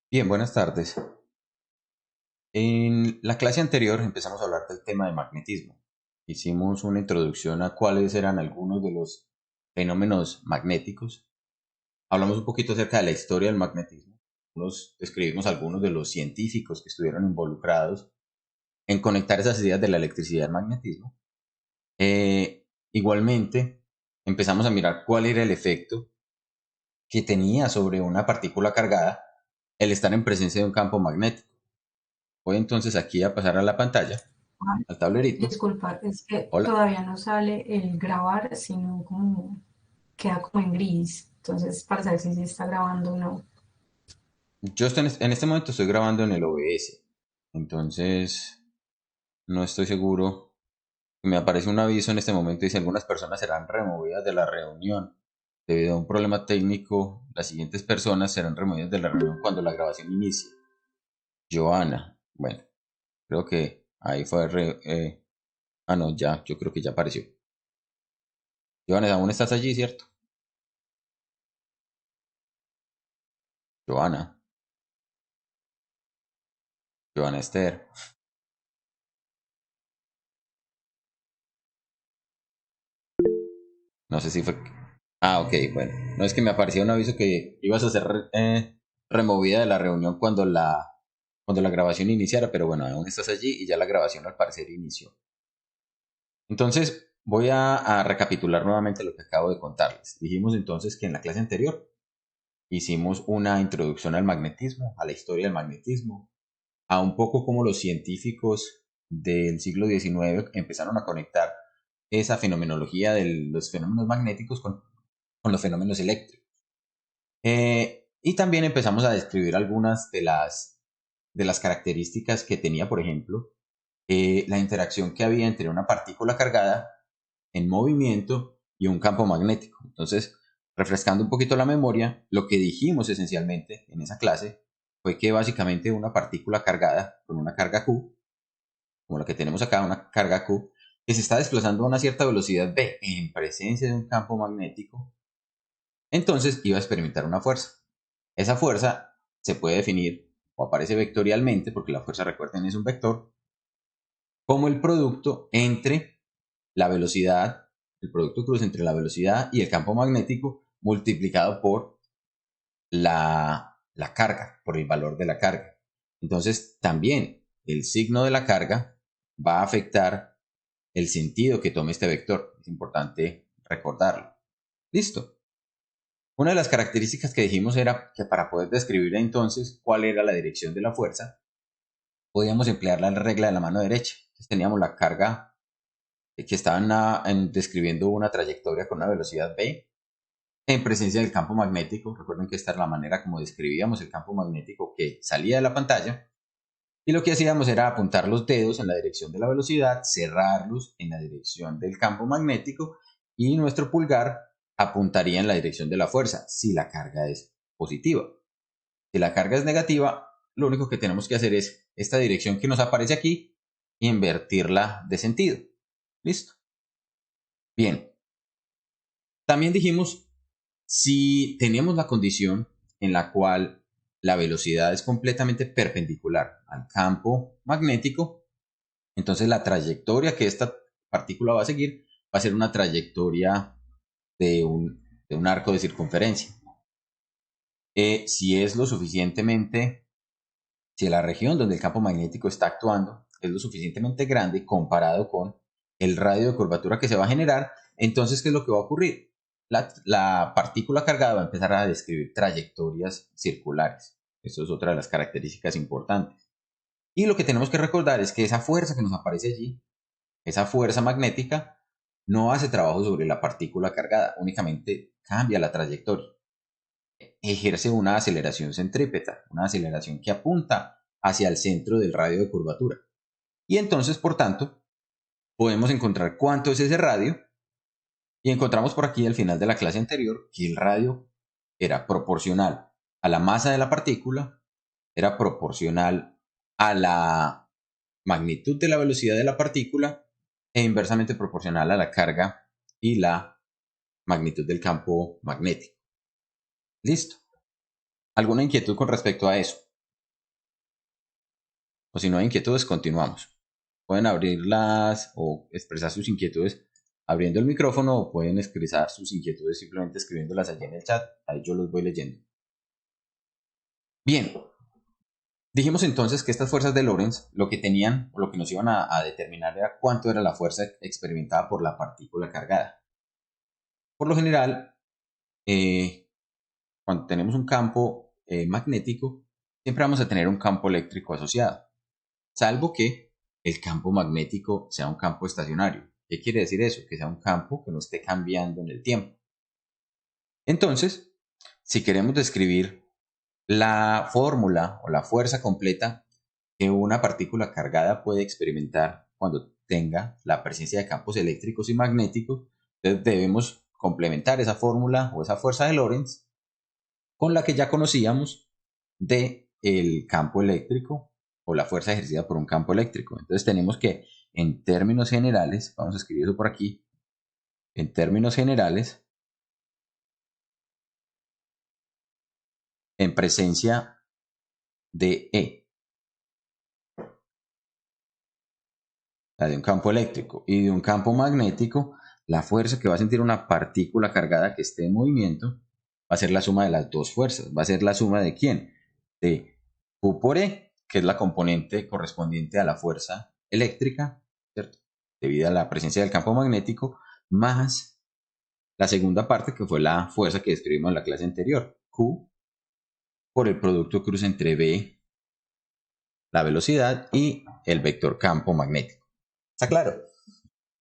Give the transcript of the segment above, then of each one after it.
Bien, buenas tardes. En la clase anterior empezamos a hablar del tema de magnetismo. Hicimos una introducción a cuáles eran algunos de los fenómenos magnéticos. Hablamos un poquito acerca de la historia del magnetismo. Nos describimos algunos de los científicos que estuvieron involucrados en conectar esas ideas de la electricidad al magnetismo. Igualmente, empezamos a mirar cuál era el efecto que tenía sobre una partícula cargada el estar en presencia de un campo magnético. Voy entonces aquí a pasar a la pantalla, Ay, al tablerito. disculpa, es que Hola. todavía no sale el grabar, sino como queda como en gris. Entonces, para saber si se está grabando o no. Yo en este momento estoy grabando en el OBS, entonces no estoy seguro. Me aparece un aviso en este momento y dice algunas personas serán removidas de la reunión. Debido a un problema técnico, las siguientes personas serán removidas de la reunión cuando la grabación inicie. Joana. Bueno, creo que ahí fue. No, ya, yo creo que ya apareció. Joana, aún estás allí, ¿cierto? Joana. Joana Esther. No sé si fue. Ok, bueno. No es que me apareció un aviso que ibas a ser removida de la reunión cuando la grabación iniciara, pero bueno, aún estás allí y ya la grabación al parecer inició. Entonces, voy a recapitular nuevamente lo que acabo de contarles. Dijimos entonces que en la clase anterior hicimos una introducción al magnetismo, a la historia del magnetismo, a un poco cómo los científicos del siglo XIX empezaron a conectar esa fenomenología de los fenómenos magnéticos con los fenómenos eléctricos. Y también empezamos a describir algunas de las características que tenía, por ejemplo, la interacción que había entre una partícula cargada en movimiento y un campo magnético. Entonces, refrescando un poquito la memoria, lo que dijimos esencialmente en esa clase fue que básicamente una partícula cargada con una carga Q, como la que tenemos acá, una carga Q, que se está desplazando a una cierta velocidad v en presencia de un campo magnético, entonces iba a experimentar una fuerza. Esa fuerza se puede definir o aparece vectorialmente, porque la fuerza, recuerden, es un vector, como el producto entre la velocidad, el producto cruz entre la velocidad y el campo magnético multiplicado por la carga, por el valor de la carga. Entonces, también el signo de la carga va a afectar el sentido que tome este vector. Es importante recordarlo. Listo. Una de las características que dijimos era que para poder describir entonces cuál era la dirección de la fuerza, podíamos emplear la regla de la mano derecha. Entonces teníamos la carga que estaba describiendo una trayectoria con una velocidad v en presencia del campo magnético. Recuerden que esta es la manera como describíamos el campo magnético que salía de la pantalla. Y lo que hacíamos era apuntar los dedos en la dirección de la velocidad, cerrarlos en la dirección del campo magnético y nuestro pulgar apuntaría en la dirección de la fuerza si la carga es positiva. Si la carga es negativa, lo único que tenemos que hacer es esta dirección que nos aparece aquí, invertirla de sentido. Listo. Bien. También dijimos, si teníamos la condición en la cual la velocidad es completamente perpendicular al campo magnético, entonces la trayectoria que esta partícula va a seguir va a ser una trayectoria de un arco de circunferencia. Si es lo suficientemente, si la región donde el campo magnético está actuando es lo suficientemente grande comparado con el radio de curvatura que se va a generar, entonces, ¿qué es lo que va a ocurrir? La partícula cargada va a empezar a describir trayectorias circulares. Eso es otra de las características importantes. Y lo que tenemos que recordar es que esa fuerza que nos aparece allí, esa fuerza magnética, no hace trabajo sobre la partícula cargada, únicamente cambia la trayectoria. Ejerce una aceleración centrípeta, una aceleración que apunta hacia el centro del radio de curvatura. Y entonces, por tanto, podemos encontrar cuánto es ese radio y encontramos por aquí al final de la clase anterior que el radio era proporcional a la masa de la partícula, era proporcional a la magnitud de la velocidad de la partícula e inversamente proporcional a la carga y la magnitud del campo magnético. Listo. ¿Alguna inquietud con respecto a eso? o si no hay inquietudes, continuamos. Pueden abrirlas o expresar sus inquietudes abriendo el micrófono o pueden expresar sus inquietudes simplemente escribiéndolas allí en el chat. Ahí yo los voy leyendo. Bien, dijimos entonces que estas fuerzas de Lorentz lo que tenían o lo que nos iban a determinar era cuánto era la fuerza experimentada por la partícula cargada. Por lo general, cuando tenemos un campo magnético, siempre vamos a tener un campo eléctrico asociado, salvo que el campo magnético sea un campo estacionario. ¿Qué quiere decir eso? Que sea un campo que no esté cambiando en el tiempo. Entonces, si queremos describir la fórmula o la fuerza completa que una partícula cargada puede experimentar cuando tenga la presencia de campos eléctricos y magnéticos, entonces debemos complementar esa fórmula o esa fuerza de Lorentz con la que ya conocíamos de el campo eléctrico o la fuerza ejercida por un campo eléctrico. Entonces tenemos que, en términos generales, vamos a escribir eso por aquí, en términos generales, en presencia de E, la de un campo eléctrico y de un campo magnético, la fuerza que va a sentir una partícula cargada que esté en movimiento va a ser la suma de las dos fuerzas. ¿Va a ser la suma de quién? De Q por E, que es la componente correspondiente a la fuerza eléctrica, ¿cierto? Debido a la presencia del campo magnético, más la segunda parte, que fue la fuerza que describimos en la clase anterior, Q por el producto cruz entre B, la velocidad, y el vector campo magnético. ¿Está claro?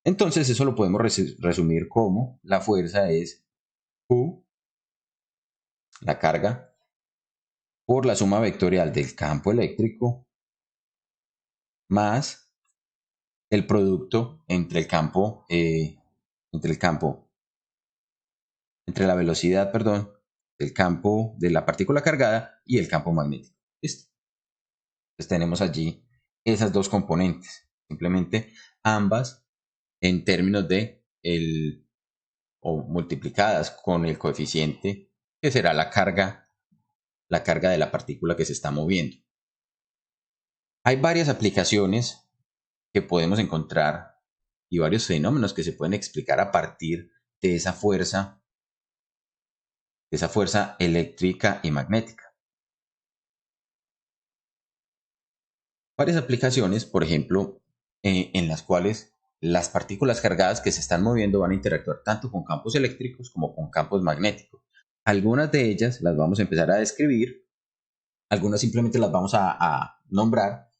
Entonces eso lo podemos resumir como la fuerza es Q, la carga, por la suma vectorial del campo eléctrico más el producto entre la velocidad, perdón, del campo de la partícula cargada y el campo magnético. ¿Listo? Entonces tenemos allí esas dos componentes, simplemente ambas en términos de o multiplicadas con el coeficiente que será la carga de la partícula que se está moviendo. Hay varias aplicaciones que podemos encontrar y varios fenómenos que se pueden explicar a partir de esa fuerza eléctrica y magnética. Varias aplicaciones, por ejemplo, en las cuales las partículas cargadas que se están moviendo van a interactuar tanto con campos eléctricos como con campos magnéticos. Algunas de ellas las vamos a empezar a describir, algunas simplemente las vamos a nombrar,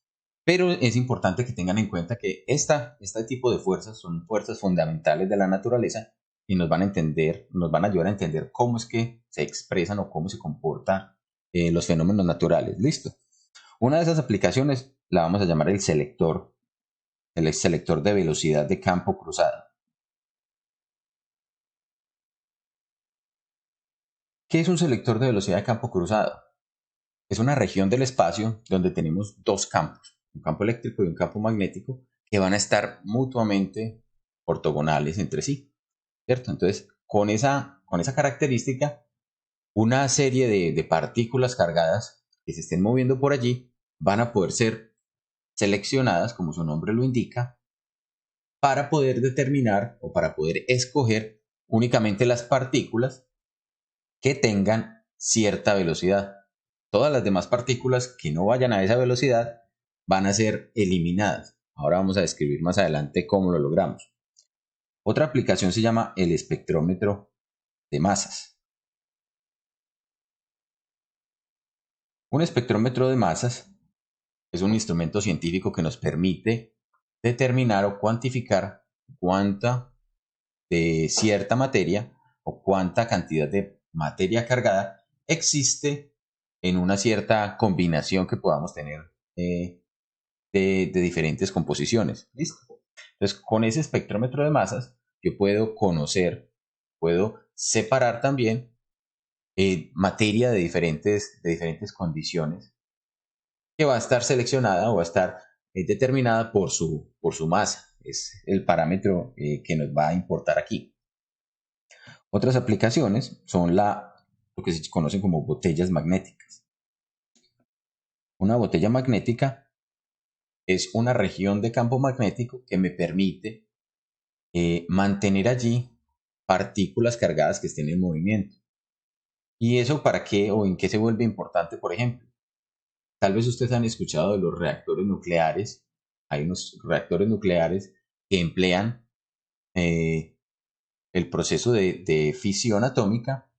pero es importante que tengan en cuenta que este tipo de fuerzas son fuerzas fundamentales de la naturaleza y nos van a ayudar a entender cómo es que se expresan o cómo se comportan los fenómenos naturales. Listo. Una de esas aplicaciones la vamos a llamar el selector de velocidad de campo cruzado. ¿Qué es un selector de velocidad de campo cruzado? Es una región del espacio donde tenemos dos campos, un campo eléctrico y un campo magnético, que van a estar mutuamente ortogonales entre sí, ¿cierto? Entonces, con esa característica, una serie de partículas cargadas que se estén moviendo por allí van a poder ser seleccionadas, como su nombre lo indica, para poder determinar o para poder escoger únicamente las partículas que tengan cierta velocidad. Todas las demás partículas que no vayan a esa velocidad van a ser eliminadas. Ahora vamos a describir más adelante cómo lo logramos. Otra aplicación se llama el espectrómetro de masas. Un espectrómetro de masas es un instrumento científico que nos permite determinar o cuantificar cuánta de cierta materia o cuánta cantidad de materia cargada existe en una cierta combinación que podamos tener de diferentes composiciones. ¿Listo? Entonces, con ese espectrómetro de masas, yo puedo separar también materia de diferentes condiciones que va a estar seleccionada o va a estar determinada por su masa. Es el parámetro que nos va a importar aquí. Otras aplicaciones son lo que se conocen como botellas magnéticas. Una botella magnética es una región de campo magnético que me permite mantener allí partículas cargadas que estén en movimiento. ¿Y eso para qué o en qué se vuelve importante, por ejemplo? Tal vez ustedes han escuchado de los reactores nucleares. Hay unos reactores nucleares que emplean eh, el proceso de fisión atómica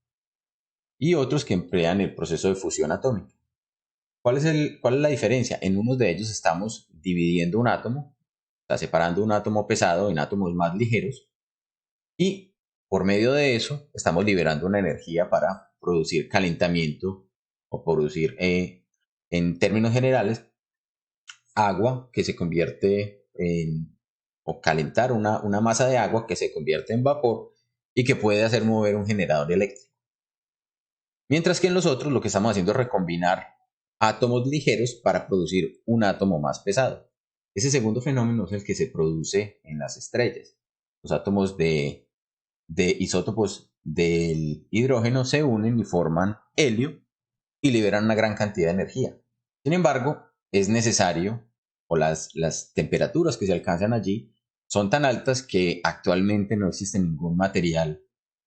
y otros que emplean el proceso de fusión atómica. ¿Cuál es la diferencia? En uno de ellos estamos dividiendo un átomo, está separando un átomo pesado en átomos más ligeros y por medio de eso estamos liberando una energía para producir calentamiento o producir, en términos generales, agua que se convierte en, o calentar una masa de agua que se convierte en vapor y que puede hacer mover un generador eléctrico. Mientras que en los otros lo que estamos haciendo es recombinar átomos ligeros para producir un átomo más pesado. Ese segundo fenómeno es el que se produce en las estrellas. Los átomos de isótopos del hidrógeno se unen y forman helio y liberan una gran cantidad de energía. Sin embargo, es necesario, o las temperaturas que se alcanzan allí son tan altas que actualmente no existe ningún material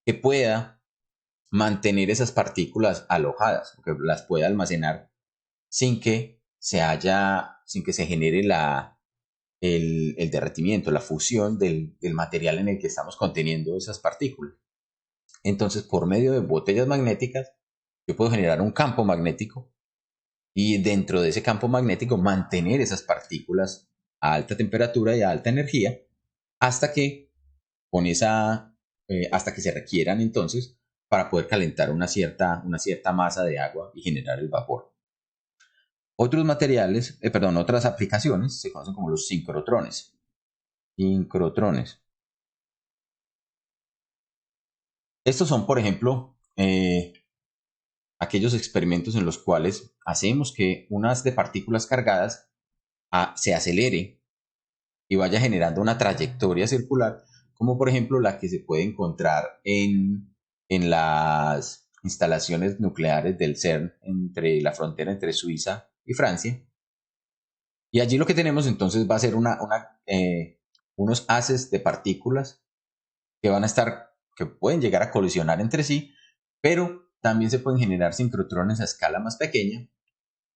que pueda mantener esas partículas alojadas, o que las pueda almacenar sin que se genere el derretimiento, la fusión del material en el que estamos conteniendo esas partículas. Entonces, por medio de botellas magnéticas, yo puedo generar un campo magnético y dentro de ese campo magnético mantener esas partículas a alta temperatura y a alta energía hasta que hasta que se requieran entonces para poder calentar una cierta masa de agua y generar el vapor. Otros materiales, otras aplicaciones se conocen como los sincrotrones. Sincrotrones. Estos son, por ejemplo, aquellos experimentos en los cuales hacemos que unas de partículas cargadas se acelere y vaya generando una trayectoria circular, como por ejemplo la que se puede encontrar en las instalaciones nucleares del CERN entre la frontera entre Suiza y Francia. Y allí lo que tenemos entonces va a ser unos haces de partículas que pueden llegar a colisionar entre sí, pero también se pueden generar sincrotrones a escala más pequeña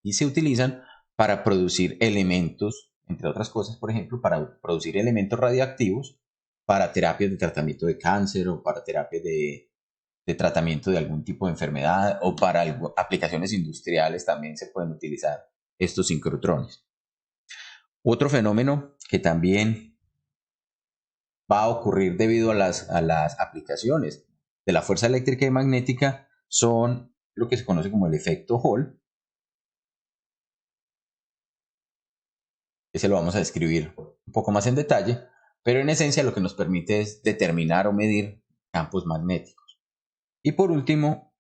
y se utilizan para producir elementos, entre otras cosas, por ejemplo, para producir elementos radioactivos para terapias de tratamiento de cáncer o para terapias de tratamiento de algún tipo de enfermedad o para aplicaciones industriales también se pueden utilizar estos sincrotrones. Otro fenómeno que también va a ocurrir debido a las aplicaciones de la fuerza eléctrica y magnética son lo que se conoce como el efecto Hall. Ese lo vamos a describir un poco más en detalle, pero en esencia lo que nos permite es determinar o medir campos magnéticos. Y por último,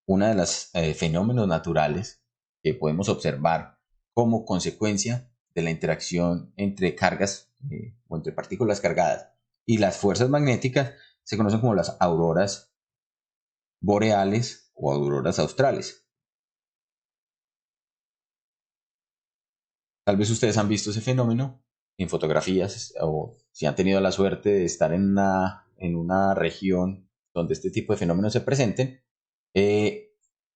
uno de los fenómenos naturales que podemos observar como consecuencia de la interacción entre cargas o entre partículas cargadas y las fuerzas magnéticas se conocen como las auroras boreales o auroras australes. Tal vez ustedes han visto ese fenómeno en fotografías o si han tenido la suerte de estar en una región donde este tipo de fenómenos se presenten,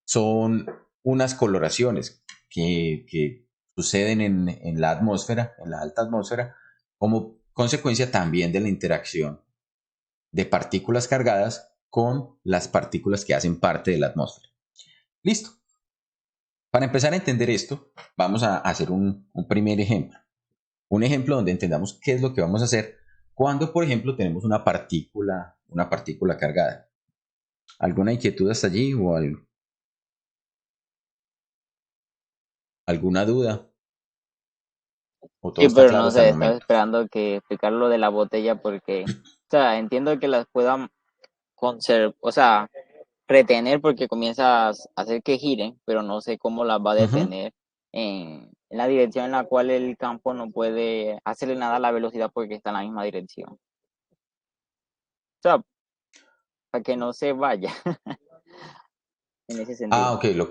son unas coloraciones que suceden en la atmósfera, en la alta atmósfera, como consecuencia también de la interacción de partículas cargadas con las partículas que hacen parte de la atmósfera. Listo. Para empezar a entender esto, vamos a hacer un primer ejemplo. Un ejemplo donde entendamos qué es lo que vamos a hacer cuando, por ejemplo, tenemos una partícula cargada. ¿Alguna inquietud hasta allí o alguna duda? ¿O todo Sí, está pero claro no hasta el sé, estaba momento? esperando que explicar lo de la botella porque, o sea, entiendo que las puedan conservar, o sea, retener porque comienzas a hacer que giren, pero no sé cómo las va a Ujú. detener en la dirección en la cual el campo no puede hacerle nada a la velocidad porque está en la misma dirección. O sea, para que no se vaya en ese Ah, sentido. ok, lo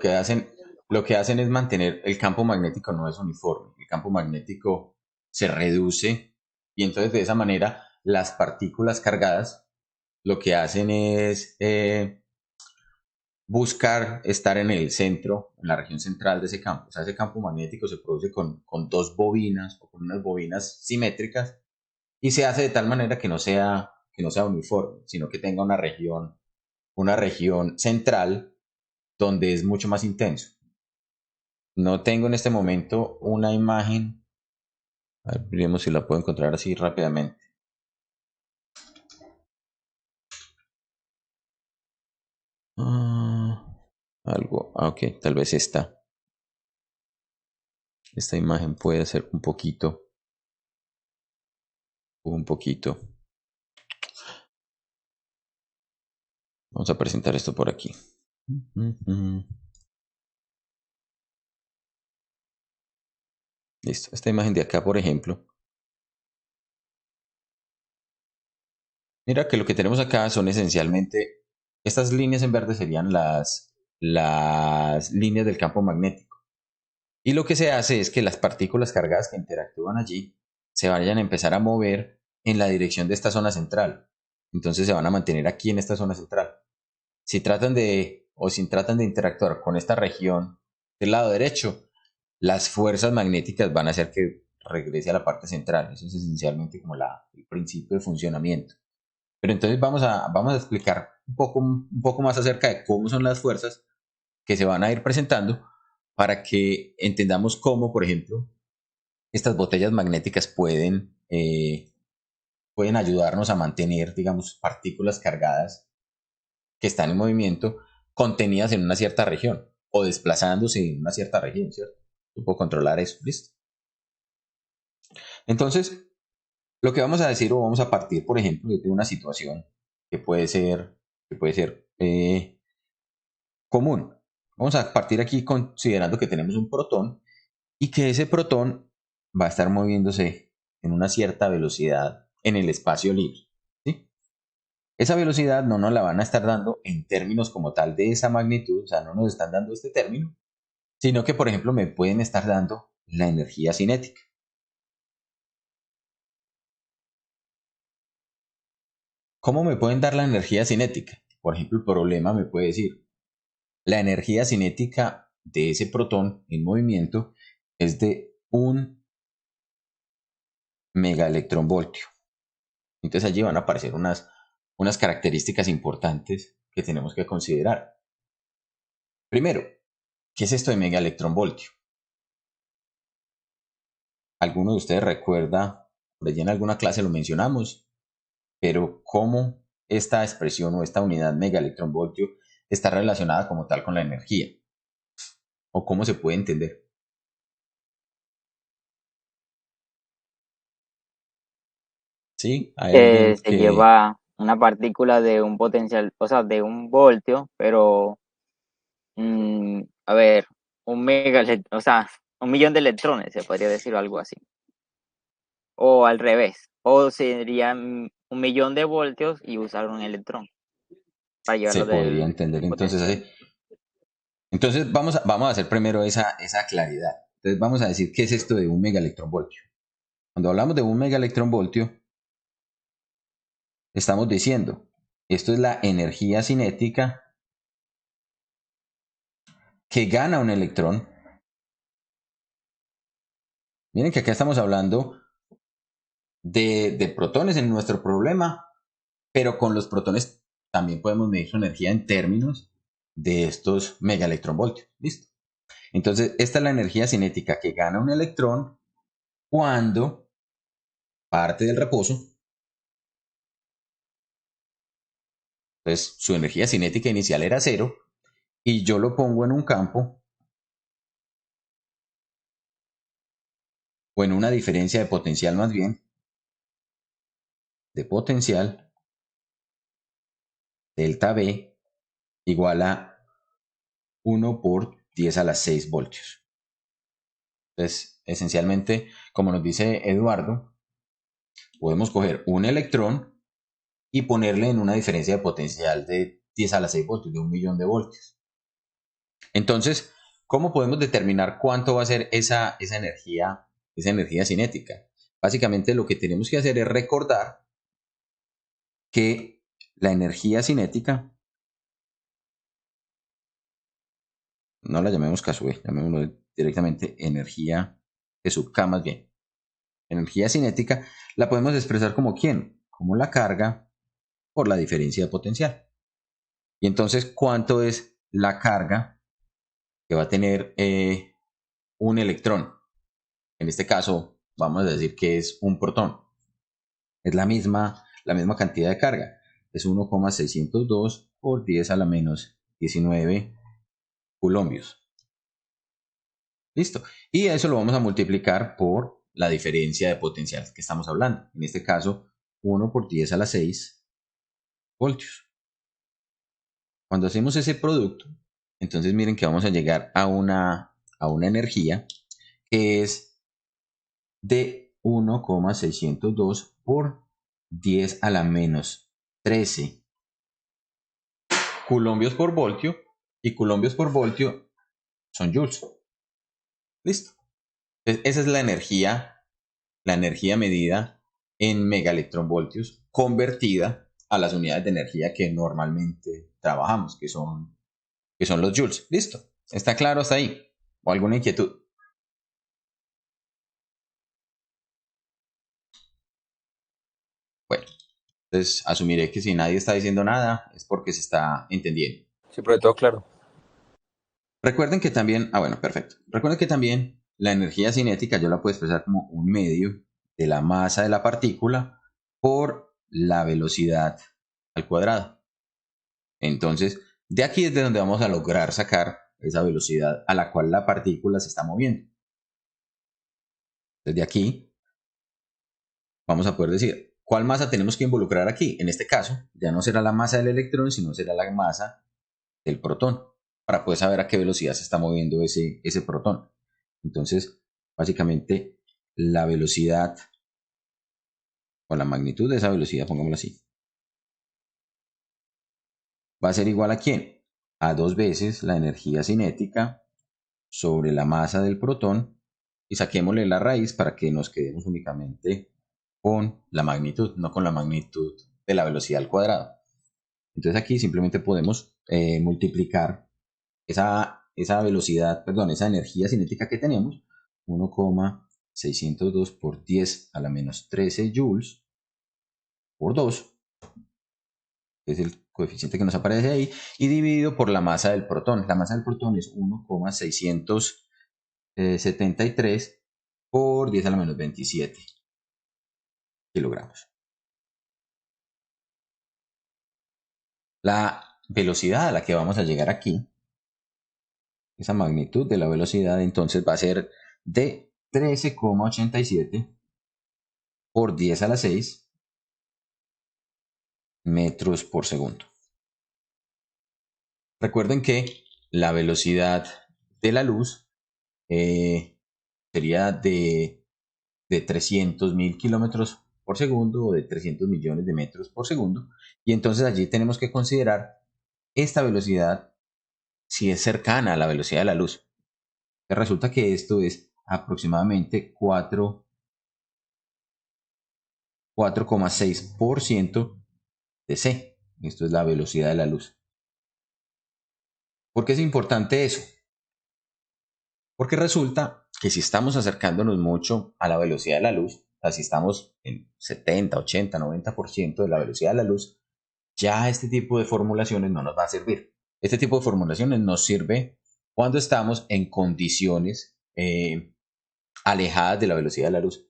que hacen es mantener, el campo magnético no es uniforme, el campo magnético se reduce y entonces de esa manera las partículas cargadas lo que hacen es buscar estar en el centro, en la región central de ese campo. O sea, ese campo magnético se produce con dos bobinas o con unas bobinas simétricas y se hace de tal manera que no sea uniforme, sino que tenga una región central donde es mucho más intenso. No tengo en este momento una imagen. A ver, veremos si la puedo encontrar así rápidamente. Ok, tal vez esta imagen puede ser un poquito. Vamos a presentar esto por aquí. Listo, esta imagen de acá, por ejemplo. Mira que lo que tenemos acá son esencialmente, estas líneas en verde serían las líneas del campo magnético. Y lo que se hace es que las partículas cargadas que interactúan allí se vayan a empezar a mover en la dirección de esta zona central. Entonces se van a mantener aquí en esta zona central. Si tratan de interactuar con esta región del lado derecho, las fuerzas magnéticas van a hacer que regrese a la parte central. Eso es esencialmente como el principio de funcionamiento. Pero entonces vamos a explicar un poco más acerca de cómo son las fuerzas que se van a ir presentando para que entendamos cómo, por ejemplo, estas botellas magnéticas pueden ayudarnos a mantener, digamos, partículas cargadas que están en movimiento contenidas en una cierta región o desplazándose en una cierta región, ¿cierto? Yo puedo controlar eso, ¿listo? Entonces, lo que vamos a decir o vamos a partir, por ejemplo, de una situación que puede ser común. Vamos a partir aquí considerando que tenemos un protón y que ese protón va a estar moviéndose en una cierta velocidad en el espacio libre. ¿Sí? Esa velocidad no nos la van a estar dando en términos como tal de esa magnitud, o sea, no nos están dando este término, sino que, por ejemplo, me pueden estar dando la energía cinética. ¿Cómo me pueden dar la energía cinética? Por ejemplo, el problema me puede decir, la energía cinética de ese protón en movimiento es de 1 megaelectronvoltio. Entonces allí van a aparecer unas características importantes que tenemos que considerar. Primero, ¿qué es esto de megaelectronvoltio? ¿Alguno de ustedes recuerda, por allí en alguna clase lo mencionamos, pero cómo esta expresión o esta unidad megaelectronvoltio está relacionada como tal con la energía? ¿O cómo se puede entender? ¿Sí? ¿Hay alguien Se que... lleva una partícula de un potencial, o sea, de un voltio, pero, a ver, o sea, 1 millón de electrones, se podría decir algo así. O al revés, o serían 1 millón de voltios y usar un electrón para se llevarlo podría entender del entonces potencial. así? Entonces vamos a hacer primero esa claridad. Entonces vamos a decir qué es esto de 1 megaelectronvoltio. Cuando hablamos de 1 megaelectronvoltio, estamos diciendo, esto es la energía cinética que gana un electrón. Miren que acá estamos hablando de protones en nuestro problema, pero con los protones también podemos medir su energía en términos de estos megaelectronvoltios. ¿Listo? Entonces, esta es la energía cinética que gana un electrón cuando parte del reposo. Entonces, su energía cinética inicial era 0 y yo lo pongo en un campo o en una diferencia de potencial más bien, de potencial, delta B igual a 1 por 10 a la 6 voltios. Entonces, esencialmente, como nos dice Eduardo, podemos coger un electrón y ponerle en una diferencia de potencial de 10 a la 6 voltios, de 1 millón de voltios. Entonces, ¿cómo podemos determinar cuánto va a ser esa energía cinética? Básicamente lo que tenemos que hacer es recordar que la energía cinética, no la llamemos caso B, llamémoslo directamente energía de sub K más bien. Energía cinética la podemos expresar como ¿quién? Como la carga por la diferencia de potencial. Y entonces, ¿cuánto es la carga que va a tener un electrón? En este caso, vamos a decir que es un protón. Es la misma cantidad de carga. Es 1,602 por 10 a la menos 19 coulombios. Listo. Y eso lo vamos a multiplicar por la diferencia de potencial que estamos hablando. En este caso, 1 por 10 a la 6 voltios. Cuando hacemos ese producto, entonces miren que vamos a llegar a una energía que es de 1,602 por 10 a la menos 13 coulombios por voltio, y coulombios por voltio son joules. Listo. Entonces, esa es la energía medida en megaelectronvoltios convertida a las unidades de energía que normalmente trabajamos, que son los joules. Listo. ¿Está claro hasta ahí? ¿O alguna inquietud? Bueno, entonces asumiré que si nadie está diciendo nada es porque se está entendiendo. Sí, pero todo claro. Recuerden que también, bueno, perfecto. Recuerden que también la energía cinética yo la puedo expresar como un medio de la masa de la partícula por la velocidad al cuadrado. Entonces, de aquí es de donde vamos a lograr sacar esa velocidad a la cual la partícula se está moviendo. Desde aquí vamos a poder decir, ¿cuál masa tenemos que involucrar aquí? En este caso, ya no será la masa del electrón, sino será la masa del protón, para poder saber a qué velocidad se está moviendo ese protón. Entonces, básicamente, la velocidad o la magnitud de esa velocidad, pongámoslo así, va a ser igual a ¿quién? A 2 veces la energía cinética sobre la masa del protón, y saquémosle la raíz para que nos quedemos únicamente con la magnitud, no con la magnitud de la velocidad al cuadrado. Entonces aquí simplemente podemos multiplicar esa velocidad, perdón, esa energía cinética que tenemos, 1,602 por 10 a la menos 13 joules por 2, que es el coeficiente que nos aparece ahí, y dividido por la masa del protón. La masa del protón es 1,673 por 10 a la menos 27 kilogramos. La velocidad a la que vamos a llegar aquí, esa magnitud de la velocidad, entonces va a ser de 13,87 por 10 a la 6 metros por segundo. Recuerden que la velocidad de la luz sería de 300.000 kilómetros por segundo o de 300 millones de metros por segundo. Y entonces allí tenemos que considerar esta velocidad si es cercana a la velocidad de la luz. Resulta que esto es aproximadamente 4,6% de c. Esto es la velocidad de la luz. ¿Por qué es importante eso? Porque resulta que si estamos acercándonos mucho a la velocidad de la luz, o sea, si estamos en 70, 80, 90% de la velocidad de la luz, ya este tipo de formulaciones no nos va a servir. Este tipo de formulaciones nos sirve cuando estamos en condiciones alejadas de la velocidad de la luz.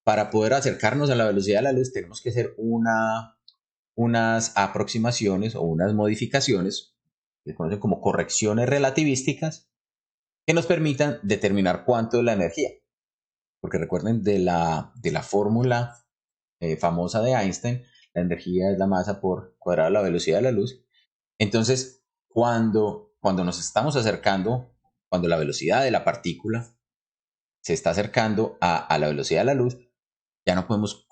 Para poder acercarnos a la velocidad de la luz tenemos que hacer unas aproximaciones o unas modificaciones que se conocen como correcciones relativísticas que nos permitan determinar cuánto es la energía. Porque recuerden de la fórmula famosa de Einstein, la energía es la masa por cuadrado de la velocidad de la luz. Entonces, cuando nos estamos acercando, cuando la velocidad de la partícula se está acercando a la velocidad de la luz, ya no podemos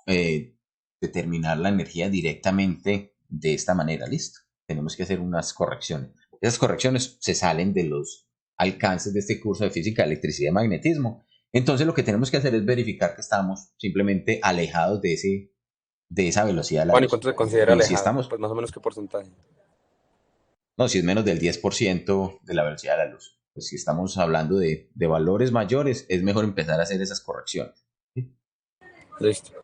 determinar la energía directamente de esta manera. Listo. Tenemos que hacer unas correcciones. Esas correcciones se salen de los alcances de este curso de física, electricidad y magnetismo, Entonces lo que tenemos que hacer es verificar que estamos simplemente alejados de esa velocidad de la Juan, ¿y luz. cuánto se considera Y si alejado? estamos, Pues más o menos qué porcentaje. no, si es menos del 10% de la velocidad de la luz. Pues si estamos hablando de valores mayores, es mejor empezar a hacer esas correcciones. ¿Sí? Listo.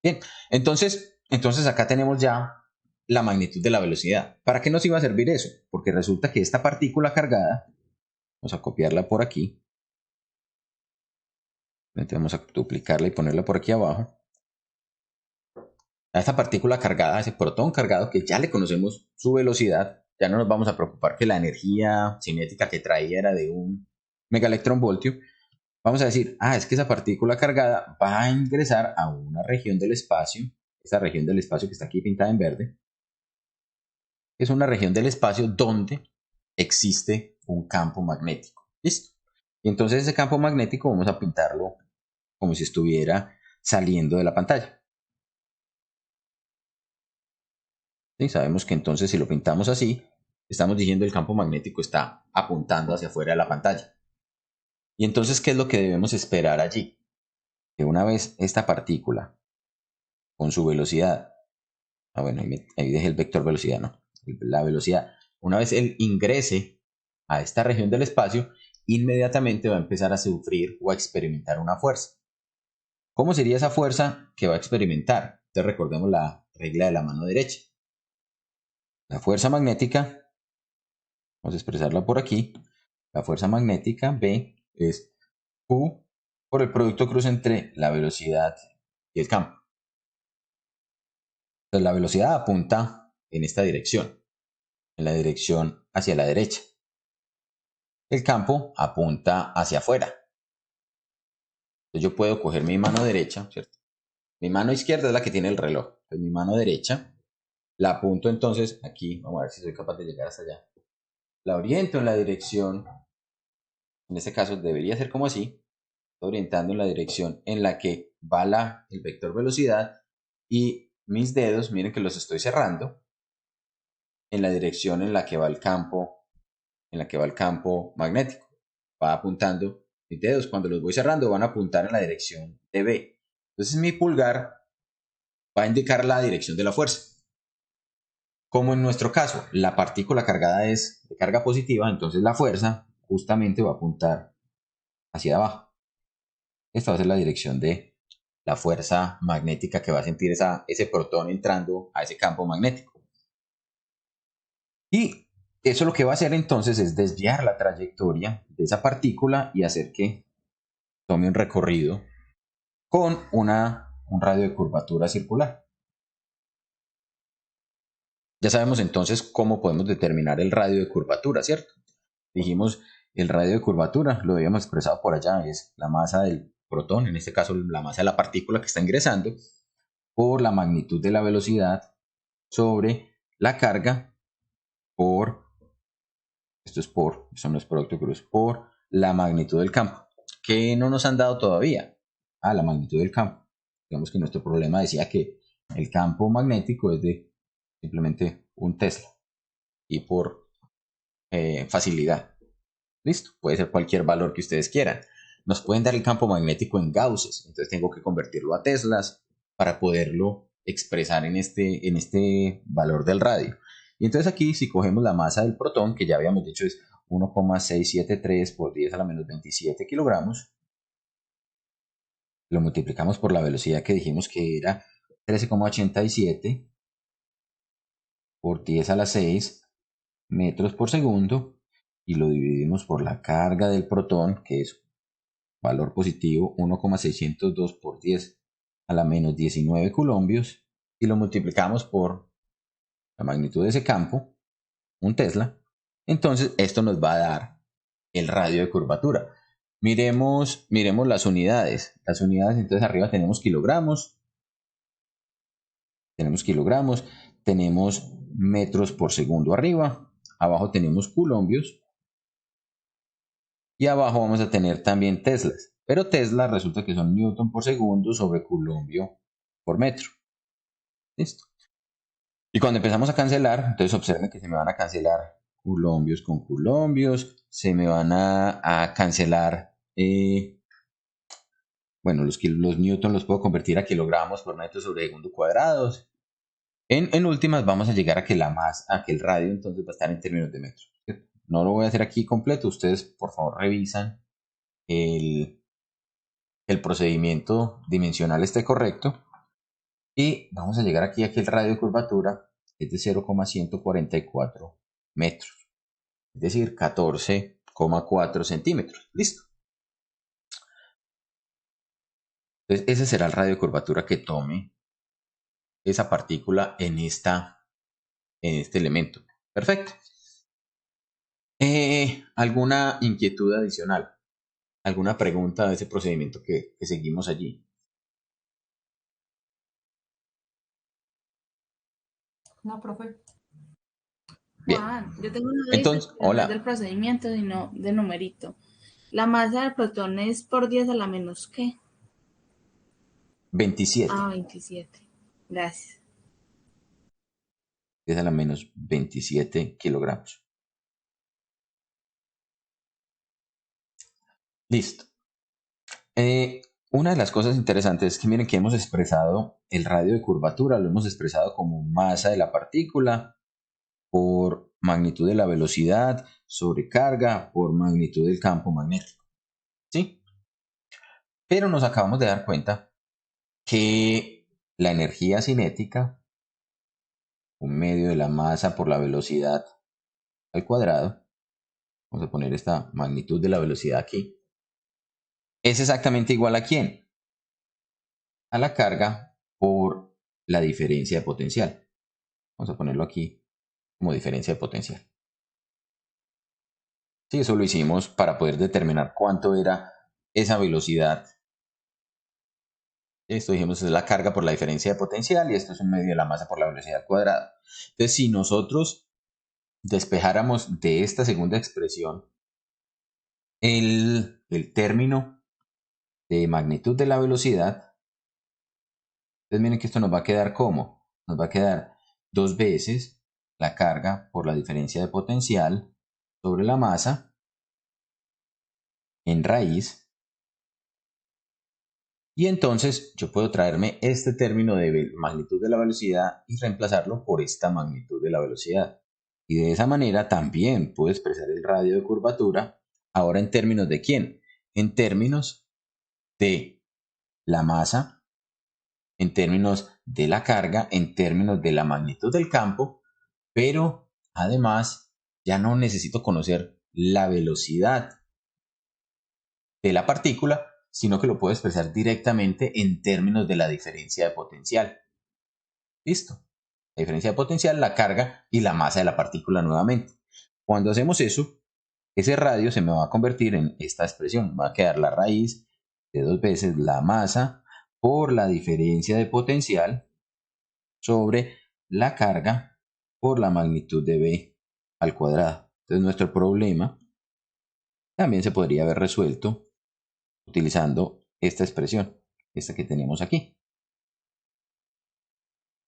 Bien, entonces acá tenemos ya la magnitud de la velocidad. ¿Para qué nos iba a servir eso? Porque resulta que esta partícula cargada, vamos a copiarla por aquí, entonces vamos a duplicarla y ponerla por aquí abajo. A esta partícula cargada, a ese protón cargado, que ya le conocemos su velocidad, ya no nos vamos a preocupar que la energía cinética que traía era de 1 megaelectronvoltio. Vamos a decir, es que esa partícula cargada va a ingresar a una región del espacio, esa región del espacio que está aquí pintada en verde, es una región del espacio donde existe un campo magnético. ¿Listo? Y entonces ese campo magnético vamos a pintarlo como si estuviera saliendo de la pantalla. ¿Sí? Sabemos que entonces si lo pintamos así, estamos diciendo el campo magnético está apuntando hacia afuera de la pantalla. Y entonces, ¿qué es lo que debemos esperar allí? Que una vez esta partícula, con su velocidad, bueno, ahí dejé el vector velocidad, no, la velocidad, una vez él ingrese a esta región del espacio, inmediatamente va a empezar a sufrir o a experimentar una fuerza. ¿Cómo sería esa fuerza que va a experimentar? Entonces recordemos la regla de la mano derecha. La fuerza magnética, vamos a expresarla por aquí, la fuerza magnética B es Q por el producto cruz entre la velocidad y el campo. Entonces la velocidad apunta en esta dirección, en la dirección hacia la derecha. El campo apunta hacia afuera. Entonces yo puedo coger mi mano derecha, ¿cierto? Mi mano izquierda es la que tiene el reloj. Entonces mi mano derecha la apunto entonces aquí, vamos a ver si soy capaz de llegar hasta allá. La oriento en la dirección, en este caso debería ser como así, orientando en la dirección en la que va el vector velocidad y mis dedos, miren que los estoy cerrando, en la dirección en la que va el campo, magnético. Va apuntando, mis dedos cuando los voy cerrando van a apuntar en la dirección de B. Entonces mi pulgar va a indicar la dirección de la fuerza. Como en nuestro caso, la partícula cargada es de carga positiva, entonces la fuerza justamente va a apuntar hacia abajo. Esta va a ser la dirección de la fuerza magnética que va a sentir ese protón entrando a ese campo magnético. Y eso lo que va a hacer entonces es desviar la trayectoria de esa partícula y hacer que tome un recorrido con un radio de curvatura circular. Ya sabemos entonces cómo podemos determinar el radio de curvatura, ¿cierto? Dijimos el radio de curvatura, lo habíamos expresado por allá, es la masa del protón, en este caso la masa de la partícula que está ingresando, por la magnitud de la velocidad sobre la carga son los productos cruz, por la magnitud del campo, que no nos han dado todavía. La magnitud del campo. Digamos que nuestro problema decía que el campo magnético es de simplemente un Tesla y por facilidad. Listo, puede ser cualquier valor que ustedes quieran. Nos pueden dar el campo magnético en Gausses, entonces tengo que convertirlo a Teslas para poderlo expresar en este valor del radio. Y entonces aquí si cogemos la masa del protón, que ya habíamos dicho es 1,673 por 10 a la menos 27 kilogramos, lo multiplicamos por la velocidad que dijimos que era 13,87 por 10 a la 6 metros por segundo y lo dividimos por la carga del protón, que es valor positivo 1,602 por 10 a la menos 19 coulombios, y lo multiplicamos por la magnitud de ese campo, un Tesla, entonces esto nos va a dar el radio de curvatura. Miremos las unidades. Las unidades, entonces arriba tenemos kilogramos, tenemos metros por segundo arriba, abajo tenemos coulombios, y abajo vamos a tener también Teslas. Pero Tesla resulta que son Newton por segundo sobre Coulombio por metro. Listo. Y cuando empezamos a cancelar, entonces observen que se me van a cancelar coulombios con coulombios, se me van a cancelar bueno, los newton los puedo convertir a kilogramos por metro sobre segundo cuadrados. En últimas vamos a llegar a que a que el radio entonces va a estar en términos de metros. ¿Cierto? No lo voy a hacer aquí completo, ustedes por favor revisan el procedimiento dimensional esté correcto y vamos a llegar aquí a que el radio de curvatura es de 0,144 metros, es decir, 14,4 centímetros. Listo. Entonces ese será el radio de curvatura que tome esa partícula en este elemento. Perfecto. ¿Alguna inquietud adicional? ¿Alguna pregunta de ese procedimiento que seguimos allí? No, profe. Bien. Juan, yo tengo una duda Entonces, que no es hola. del procedimiento, sino de numerito. La masa del protón es por 10 a la menos ¿qué? 27. 27. Gracias. 10 a la menos 27 kilogramos. Listo. Una de las cosas interesantes es que miren que hemos expresado el radio de curvatura, lo hemos expresado como masa de la partícula por magnitud de la velocidad sobre carga por magnitud del campo magnético. ¿Sí? Pero nos acabamos de dar cuenta que la energía cinética, un medio de la masa por la velocidad al cuadrado, vamos a poner esta magnitud de la velocidad aquí, es exactamente igual a ¿quién? A la carga por la diferencia de potencial. Vamos a ponerlo aquí como diferencia de potencial. Sí, eso lo hicimos para poder determinar cuánto era esa velocidad. Esto dijimos es la carga por la diferencia de potencial y esto es un medio de la masa por la velocidad al cuadrado. Entonces, si nosotros despejáramos de esta segunda expresión el término de magnitud de la velocidad, entonces miren que esto nos va a quedar como, nos va a quedar 2 veces la carga por la diferencia de potencial sobre la masa en raíz. Y entonces yo puedo traerme este término de magnitud de la velocidad y reemplazarlo por esta magnitud de la velocidad. Y de esa manera también puedo expresar el radio de curvatura ahora en términos de ¿quién? En términos de la masa, en términos de la carga, en términos de la magnitud del campo, pero además ya no necesito conocer la velocidad de la partícula, sino que lo puedo expresar directamente en términos de la diferencia de potencial. Listo. La diferencia de potencial, la carga y la masa de la partícula nuevamente. Cuando hacemos eso, ese radio se me va a convertir en esta expresión. Va a quedar la raíz de 2 veces la masa por la diferencia de potencial sobre la carga por la magnitud de B al cuadrado. Entonces nuestro problema también se podría haber resuelto utilizando esta expresión, esta que tenemos aquí.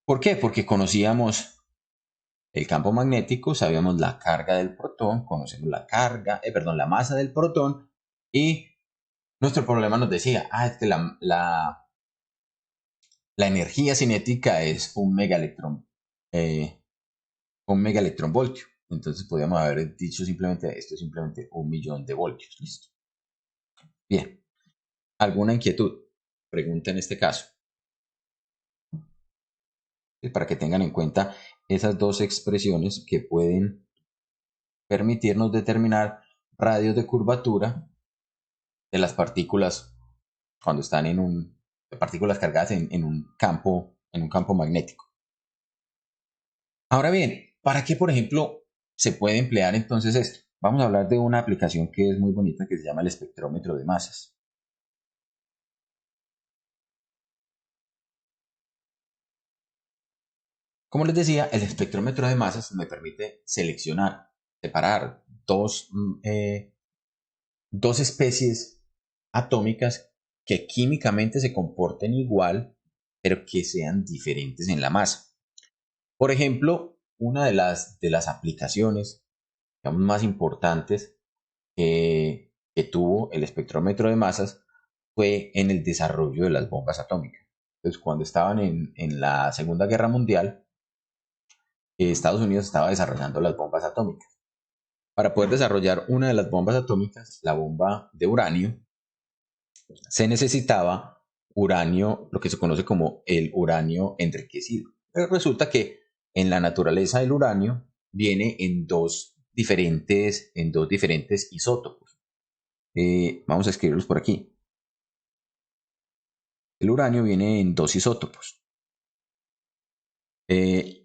¿Por qué? Porque conocíamos el campo magnético, sabíamos la carga del protón, conocemos la masa del protón y nuestro problema nos decía, es que la energía cinética es un megaelectronvoltio. Entonces podríamos haber dicho simplemente, esto es simplemente 1.000.000 de voltios. Listo. Bien. ¿Alguna inquietud? Pregunta en este caso. Para que tengan en cuenta esas dos expresiones que pueden permitirnos determinar radios de curvatura de las partículas cuando están partículas cargadas en un campo magnético. Ahora bien, ¿para qué, por ejemplo, se puede emplear entonces esto? Vamos a hablar de una aplicación que es muy bonita que se llama el espectrómetro de masas. Como les decía, el espectrómetro de masas me permite separar dos especies atómicas que químicamente se comporten igual, pero que sean diferentes en la masa. Por ejemplo, una de las aplicaciones, digamos, más importantes que que tuvo el espectrómetro de masas fue en el desarrollo de las bombas atómicas. Entonces, cuando estaban en la Segunda Guerra Mundial, Estados Unidos estaba desarrollando las bombas atómicas. Para poder desarrollar una de las bombas atómicas, la bomba de uranio, se necesitaba uranio, lo que se conoce como el uranio enriquecido. Pero resulta que en la naturaleza del uranio viene en dos diferentes isótopos. Vamos a escribirlos por aquí. El uranio viene en dos isótopos.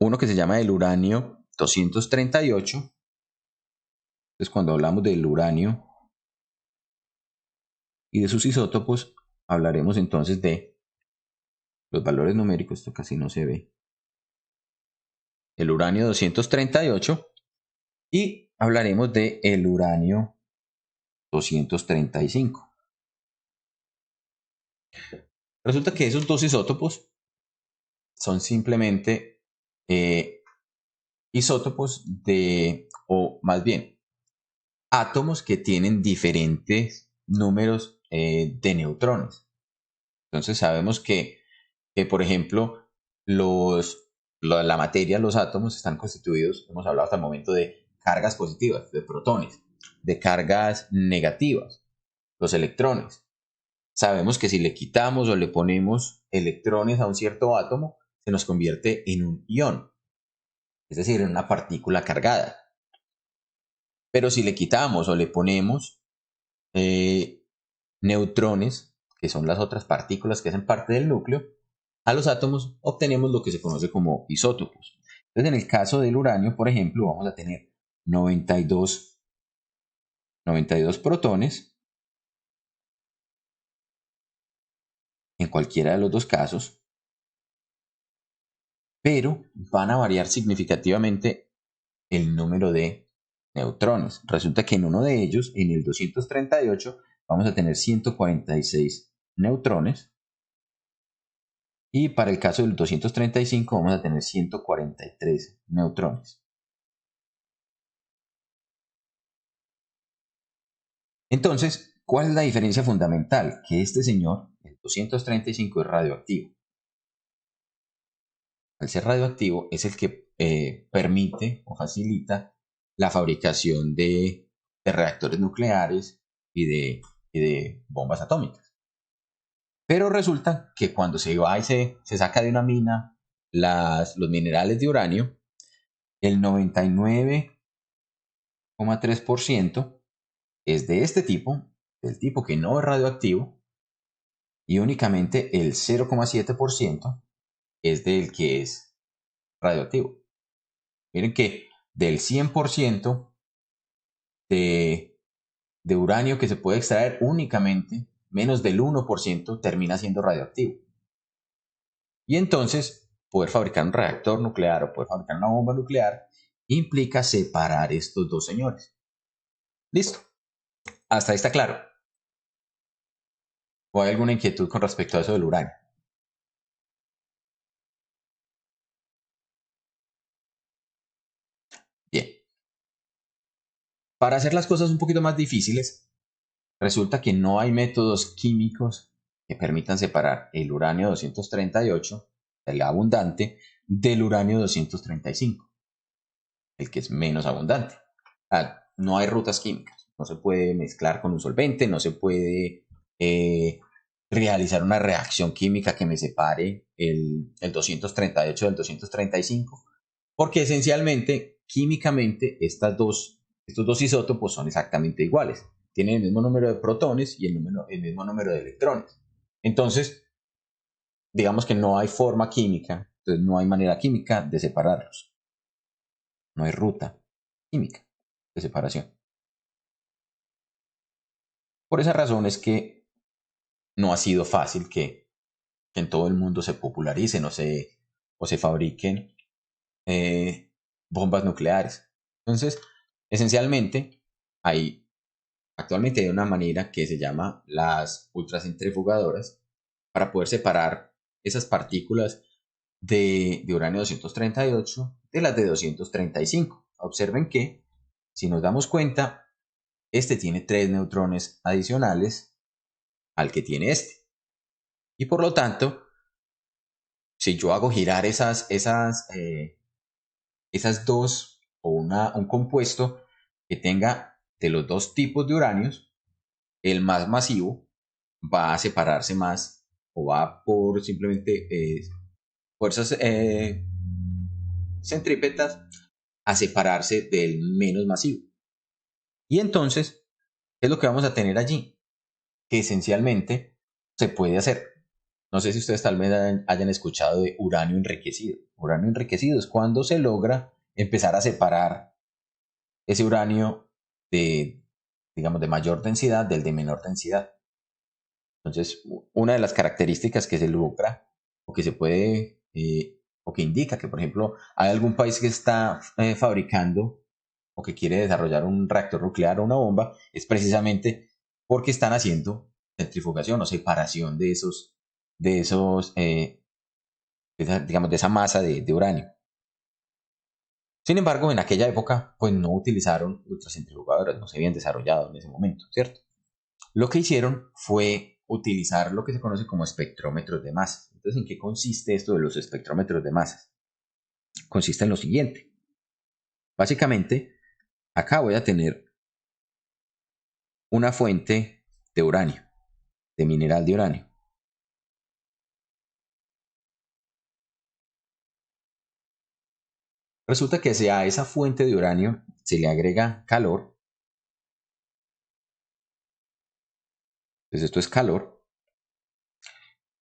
Uno que se llama el uranio 238. Entonces, cuando hablamos del uranio y de sus isótopos, hablaremos entonces de los valores numéricos. Esto casi no se ve. El uranio 238 y hablaremos de el uranio 235. Resulta que esos dos isótopos son simplemente isótopos o más bien, átomos que tienen diferentes números de neutrones. Entonces sabemos que por ejemplo, la materia, los átomos están constituidos, hemos hablado hasta el momento, de cargas positivas, de protones, de cargas negativas, los electrones. Sabemos que si le quitamos o le ponemos electrones a un cierto átomo, se nos convierte en un ion, es decir, en una partícula cargada. Pero si le quitamos o le ponemos neutrones, que son las otras partículas que hacen parte del núcleo, a los átomos, obtenemos lo que se conoce como isótopos. Entonces, en el caso del uranio, por ejemplo, vamos a tener 92 protones en cualquiera de los dos casos, pero van a variar significativamente el número de neutrones. Resulta que en uno de ellos, en el 238, vamos a tener 146 neutrones. Y para el caso del 235 vamos a tener 143 neutrones. Entonces, ¿cuál es la diferencia fundamental? Que este señor, el 235, es radioactivo. Al ser radioactivo es el que permite o facilita la fabricación de reactores nucleares y de bombas atómicas. Pero resulta que cuando se va y se saca de una mina los minerales de uranio, el 99,3% es de este tipo, del tipo que no es radioactivo, y únicamente el 0,7% es del que es radioactivo. Miren que del 100% de uranio que se puede extraer, únicamente menos del 1% termina siendo radioactivo. Y entonces, poder fabricar un reactor nuclear o poder fabricar una bomba nuclear implica separar estos dos señores. Listo. Hasta ahí está claro. ¿O hay alguna inquietud con respecto a eso del uranio? Bien. Para hacer las cosas un poquito más difíciles, resulta que no hay métodos químicos que permitan separar el uranio 238, el abundante, del uranio 235, el que es menos abundante. No hay rutas químicas, no se puede mezclar con un solvente, no se puede realizar una reacción química que me separe el 238 del 235, porque esencialmente, químicamente, estos dos isótopos son exactamente iguales. Tienen el mismo número de protones y el mismo número de electrones. Entonces, digamos que no hay forma química, entonces no hay manera química de separarlos. No hay ruta química de separación. Por esa razón es que no ha sido fácil que en todo el mundo se popularicen o se fabriquen bombas nucleares. Entonces, esencialmente, actualmente hay una manera que se llama las ultracentrifugadoras para poder separar esas partículas de uranio 238 de las de 235. Observen que, si nos damos cuenta, este tiene 3 neutrones adicionales al que tiene este. Y por lo tanto, si yo hago girar esas dos o un compuesto que tenga de los dos tipos de uranios, el más masivo va a separarse más o va por simplemente fuerzas centrípetas a separarse del menos masivo. Y entonces, ¿qué es lo que vamos a tener allí? Que esencialmente se puede hacer. No sé si ustedes tal vez hayan escuchado de uranio enriquecido. Uranio enriquecido es cuando se logra empezar a separar ese uranio de, digamos, de mayor densidad del de menor densidad. Entonces, una de las características que se logra o que se puede o que indica que, por ejemplo, hay algún país que está fabricando o que quiere desarrollar un reactor nuclear o una bomba, es precisamente porque están haciendo centrifugación o separación de digamos, de esa masa de uranio. Sin embargo, en aquella época, pues no utilizaron ultracentrifugadoras, no se habían desarrollado en ese momento, ¿cierto? Lo que hicieron fue utilizar lo que se conoce como espectrómetros de masas. Entonces, ¿en qué consiste esto de los espectrómetros de masas? Consiste en lo siguiente. Básicamente, acá voy a tener una fuente de uranio, de mineral de uranio. Resulta que si a esa fuente de uranio se le agrega calor, entonces esto es calor,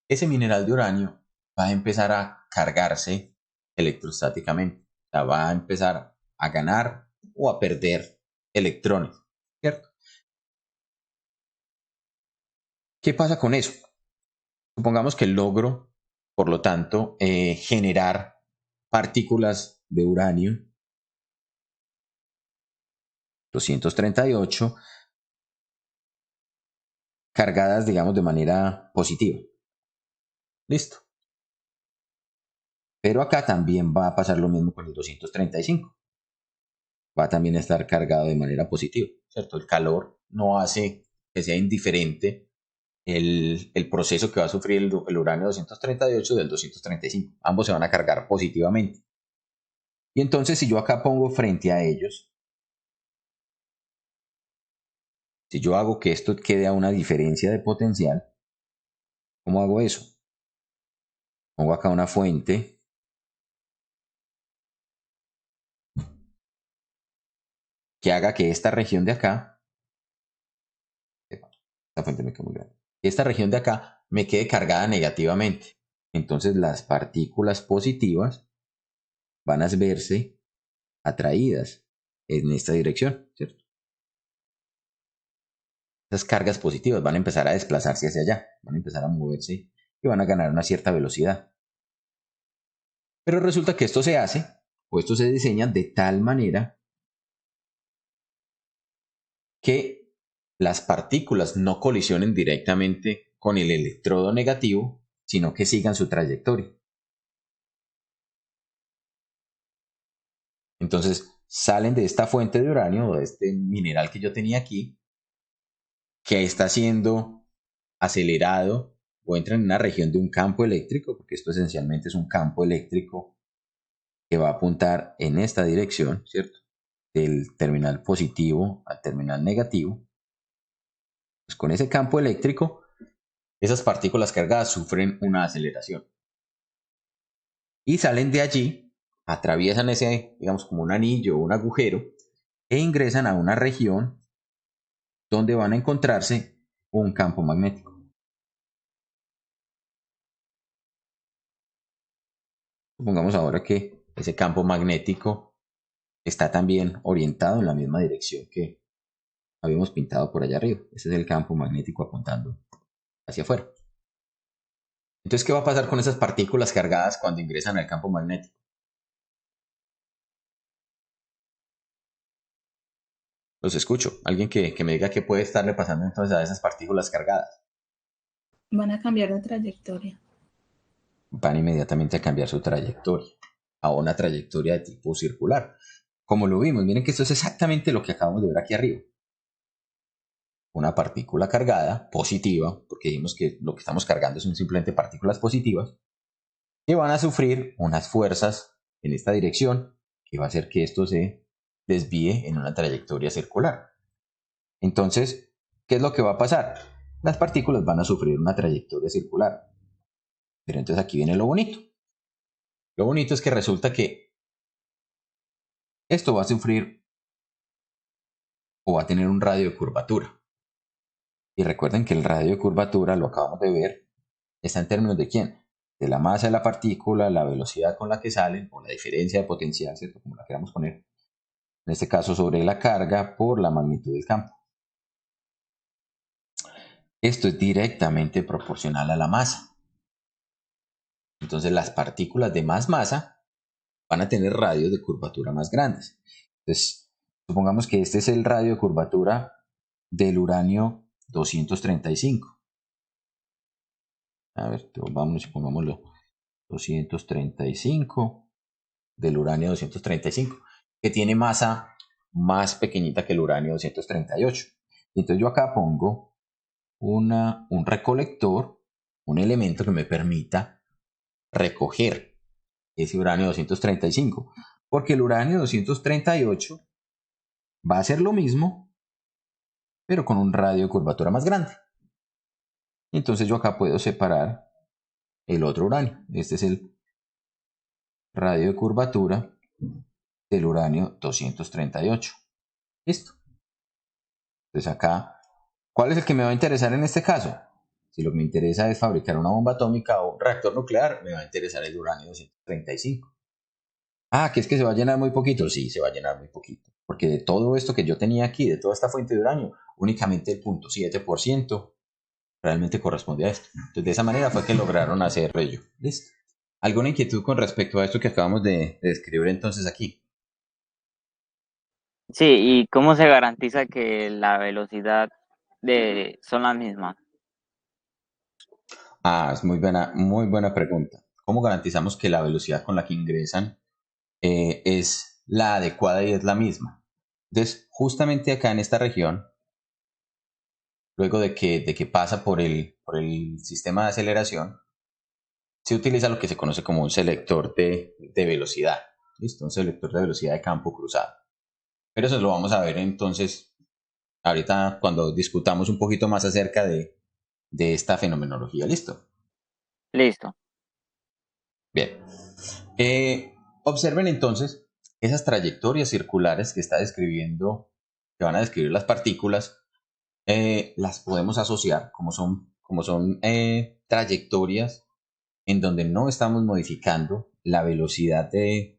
ese mineral de uranio va a empezar a cargarse electrostáticamente. O sea, va a empezar a ganar o a perder electrones, ¿cierto? ¿Qué pasa con eso? Supongamos que logro, por lo tanto, generar partículas de uranio 238 cargadas, digamos, de manera positiva. Listo. Pero acá también va a pasar lo mismo con el 235. Va a también estar cargado de manera positiva, ¿cierto? El calor no hace que sea indiferente el proceso que va a sufrir el uranio 238 del 235. Ambos se van a cargar positivamente. Y entonces, si yo acá pongo frente a ellos, si yo hago que esto quede a una diferencia de potencial, ¿cómo hago eso? Pongo acá una fuente que haga que esta región de acá, esta fuente me queda muy grande, esta región de acá me quede cargada negativamente. Entonces las partículas positivas van a verse atraídas en esta dirección, ¿cierto? Esas cargas positivas van a empezar a desplazarse hacia allá, van a empezar a moverse y van a ganar una cierta velocidad. Pero resulta que esto se hace, o esto se diseña de tal manera que las partículas no colisionen directamente con el electrodo negativo, sino que sigan su trayectoria. Entonces salen de esta fuente de uranio o de este mineral que yo tenía aquí, que está siendo acelerado o entra en una región de un campo eléctrico, porque esto esencialmente es un campo eléctrico que va a apuntar en esta dirección, ¿cierto? Del terminal positivo al terminal negativo. Pues con ese campo eléctrico, esas partículas cargadas sufren una aceleración. Y salen de allí, atraviesan ese, digamos, como un anillo o un agujero, e ingresan a una región donde van a encontrarse un campo magnético. Supongamos ahora que ese campo magnético está también orientado en la misma dirección que habíamos pintado por allá arriba. Ese es el campo magnético apuntando hacia afuera. Entonces, ¿qué va a pasar con esas partículas cargadas cuando ingresan al campo magnético? Los escucho. Alguien que me diga qué puede estarle pasando entonces a esas partículas cargadas. Van a cambiar de trayectoria. Van inmediatamente a cambiar su trayectoria a una trayectoria de tipo circular. Como lo vimos, miren que esto es exactamente lo que acabamos de ver aquí arriba. una partícula cargada, positiva, porque dijimos que lo que estamos cargando son simplemente partículas positivas, que van a sufrir unas fuerzas en esta dirección, que va a hacer que esto se desvíe en una trayectoria circular. Entonces, ¿qué es lo que va a pasar? Las partículas van a sufrir una trayectoria circular. Pero entonces aquí viene lo bonito. Lo bonito es que resulta que esto va a sufrir o va a tener un radio de curvatura. Y recuerden que el radio de curvatura, lo acabamos de ver, está en términos de quién? De la masa de la partícula, la velocidad con la que salen, o la diferencia de potencial, ¿cierto? Como la queramos poner. En este caso sobre la carga por la magnitud del campo. Esto es directamente proporcional a la masa. Entonces las partículas de más masa van a tener radios de curvatura más grandes. Entonces, supongamos que este es el radio de curvatura del uranio 235. A ver, vamos y pongámoslo 235 del uranio 235, que tiene masa más pequeñita que el uranio 238. Entonces yo acá pongo un recolector, un elemento que me permita recoger ese uranio 235, porque el uranio 238 va a ser lo mismo, pero con un radio de curvatura más grande. Entonces yo acá puedo separar el otro uranio. Este es el radio de curvatura del uranio 238. Listo. Entonces acá, ¿cuál es el que me va a interesar en este caso? Si lo que me interesa es fabricar una bomba atómica o un reactor nuclear, me va a interesar el uranio 235. Ah, que es que se va a llenar muy poquito. Sí, se va a llenar muy poquito. Porque de todo esto que yo tenía aquí, de toda esta fuente de uranio, únicamente el 0.7% realmente corresponde a esto. Entonces, de esa manera fue que lograron hacer ello. ¿Listo? ¿Alguna inquietud con respecto a esto que acabamos de describir entonces aquí? Sí, ¿y cómo se garantiza que la velocidad son las mismas? Ah, es muy buena pregunta. ¿Cómo garantizamos que la velocidad con la que ingresan es la adecuada y es la misma? Entonces, justamente acá en esta región, luego de que pasa por el sistema de aceleración, se utiliza lo que se conoce como un selector de velocidad. ¿Listo? Un selector de velocidad de campo cruzado. Pero eso lo vamos a ver entonces ahorita cuando discutamos un poquito más acerca de esta fenomenología. ¿Listo? Listo. Bien. Observen entonces esas trayectorias circulares que está describiendo, que van a describir las partículas, las podemos asociar como son trayectorias en donde no estamos modificando la velocidad de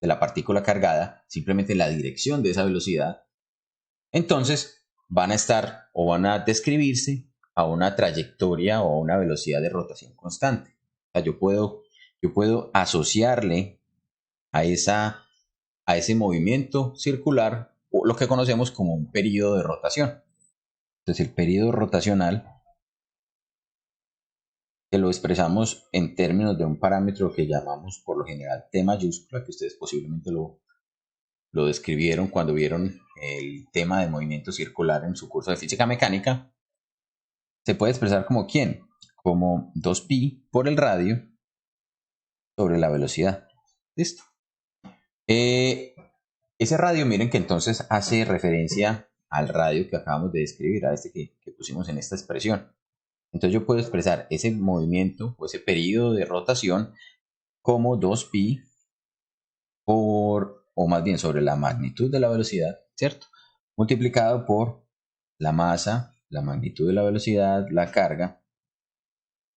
la partícula cargada, simplemente la dirección de esa velocidad. Entonces van a estar o van a describirse a una trayectoria o a una velocidad de rotación constante. O sea, yo puedo asociarle a ese movimiento circular o lo que conocemos como un periodo de rotación. Entonces el periodo rotacional, que lo expresamos en términos de un parámetro que llamamos por lo general T mayúscula, que ustedes posiblemente lo describieron cuando vieron el tema de movimiento circular en su curso de física mecánica, se puede expresar como ¿quién? Como 2pi por el radio sobre la velocidad. Listo. Ese radio, miren que entonces hace referencia al radio que acabamos de describir, a este que pusimos en esta expresión. Entonces yo puedo expresar ese movimiento o ese periodo de rotación como 2pi o más bien sobre la magnitud de la velocidad, ¿cierto? Multiplicado por la masa, la magnitud de la velocidad, la carga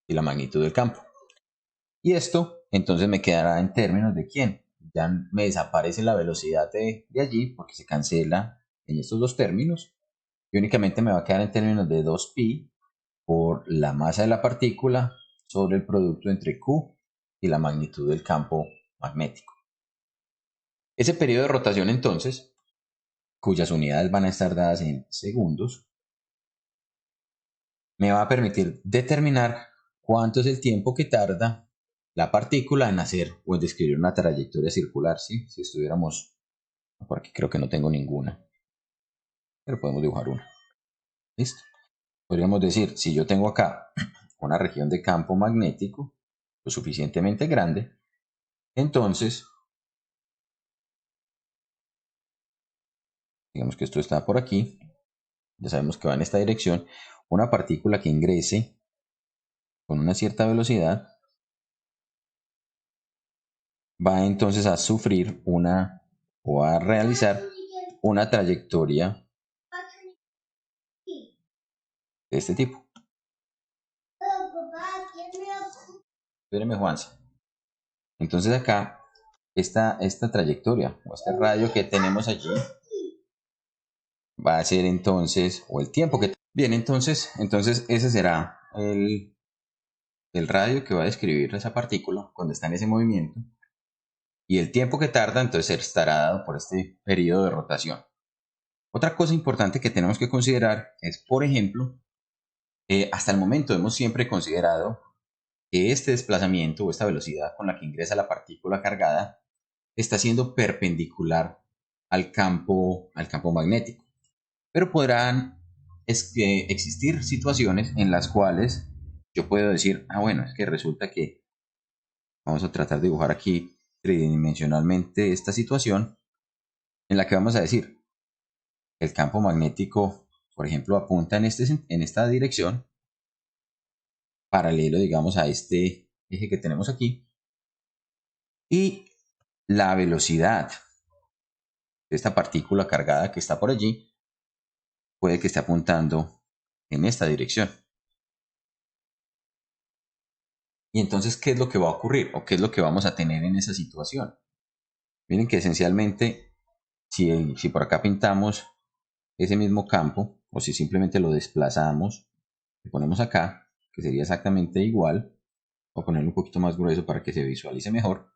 y la magnitud del campo. Y esto entonces me quedará en términos de ¿quién? Ya me desaparece la velocidad de allí porque se cancela en estos dos términos y únicamente me va a quedar en términos de 2pi por la masa de la partícula sobre el producto entre Q y la magnitud del campo magnético. Ese periodo de rotación entonces, cuyas unidades van a estar dadas en segundos, me va a permitir determinar cuánto es el tiempo que tarda la partícula en hacer o en describir una trayectoria circular, ¿sí? Si estuviéramos, por aquí creo que no tengo ninguna, pero podemos dibujar una. ¿Listo? Podríamos decir, si yo tengo acá una región de campo magnético lo suficientemente grande, entonces, digamos que esto está por aquí, ya sabemos que va en esta dirección, una partícula que ingrese con una cierta velocidad va entonces a sufrir o a realizar una trayectoria de este tipo. Espéreme, Juanse. Entonces acá, esta trayectoria o este radio que tenemos allí va a ser entonces, o el tiempo que... Bien, entonces ese será el radio que va a describir esa partícula cuando está en ese movimiento. Y el tiempo que tarda, entonces estará dado por este periodo de rotación. Otra cosa importante que tenemos que considerar es, por ejemplo, hasta el momento hemos siempre considerado que este desplazamiento o esta velocidad con la que ingresa la partícula cargada está siendo perpendicular al campo magnético. Pero podrán existir situaciones en las cuales yo puedo decir, bueno, es que resulta que vamos a tratar de dibujar aquí tridimensionalmente esta situación en la que vamos a decir, el campo magnético, por ejemplo, apunta en esta dirección, paralelo, digamos, a este eje que tenemos aquí, y la velocidad de esta partícula cargada que está por allí puede que esté apuntando en esta dirección. Y entonces, ¿qué es lo que va a ocurrir? ¿O qué es lo que vamos a tener en esa situación? Miren que esencialmente, si por acá pintamos ese mismo campo, o si simplemente lo desplazamos, lo ponemos acá, que sería exactamente igual, voy a ponerlo un poquito más grueso para que se visualice mejor.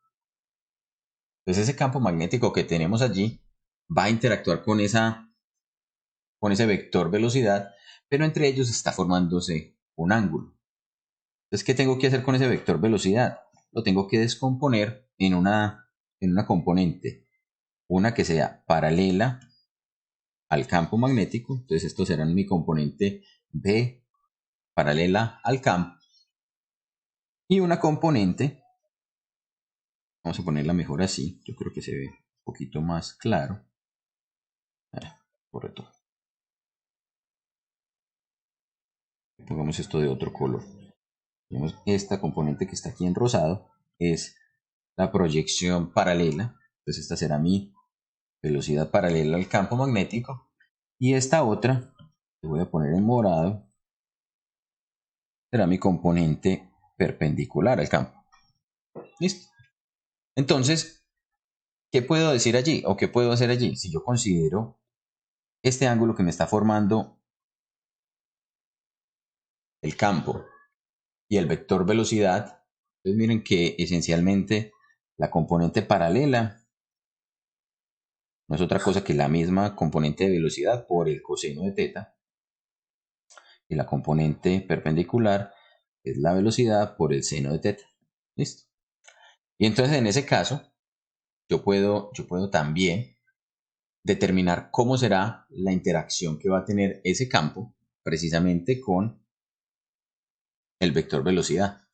Entonces ese campo magnético que tenemos allí va a interactuar con ese vector velocidad, pero entre ellos está formándose un ángulo. Entonces, ¿qué tengo que hacer con ese vector velocidad? Lo tengo que descomponer en una componente, una que sea paralela al campo magnético. Entonces, esto será mi componente B paralela al campo. Y una componente, vamos a ponerla mejor así, yo creo que se ve un poquito más claro. Correcto. Pongamos esto de otro color. Tenemos esta componente que está aquí en rosado, es la proyección paralela. Entonces esta será mi velocidad paralela al campo magnético. Y esta otra, que voy a poner en morado, será mi componente perpendicular al campo. ¿Listo? Entonces, ¿qué puedo decir allí? ¿O qué puedo hacer allí? Si yo considero este ángulo que me está formando el campo y el vector velocidad, entonces miren que esencialmente la componente paralela no es otra cosa que la misma componente de velocidad por el coseno de teta, y la componente perpendicular es la velocidad por el seno de teta. ¿Listo? Y entonces en ese caso yo puedo también determinar cómo será la interacción que va a tener ese campo precisamente con el vector velocidad.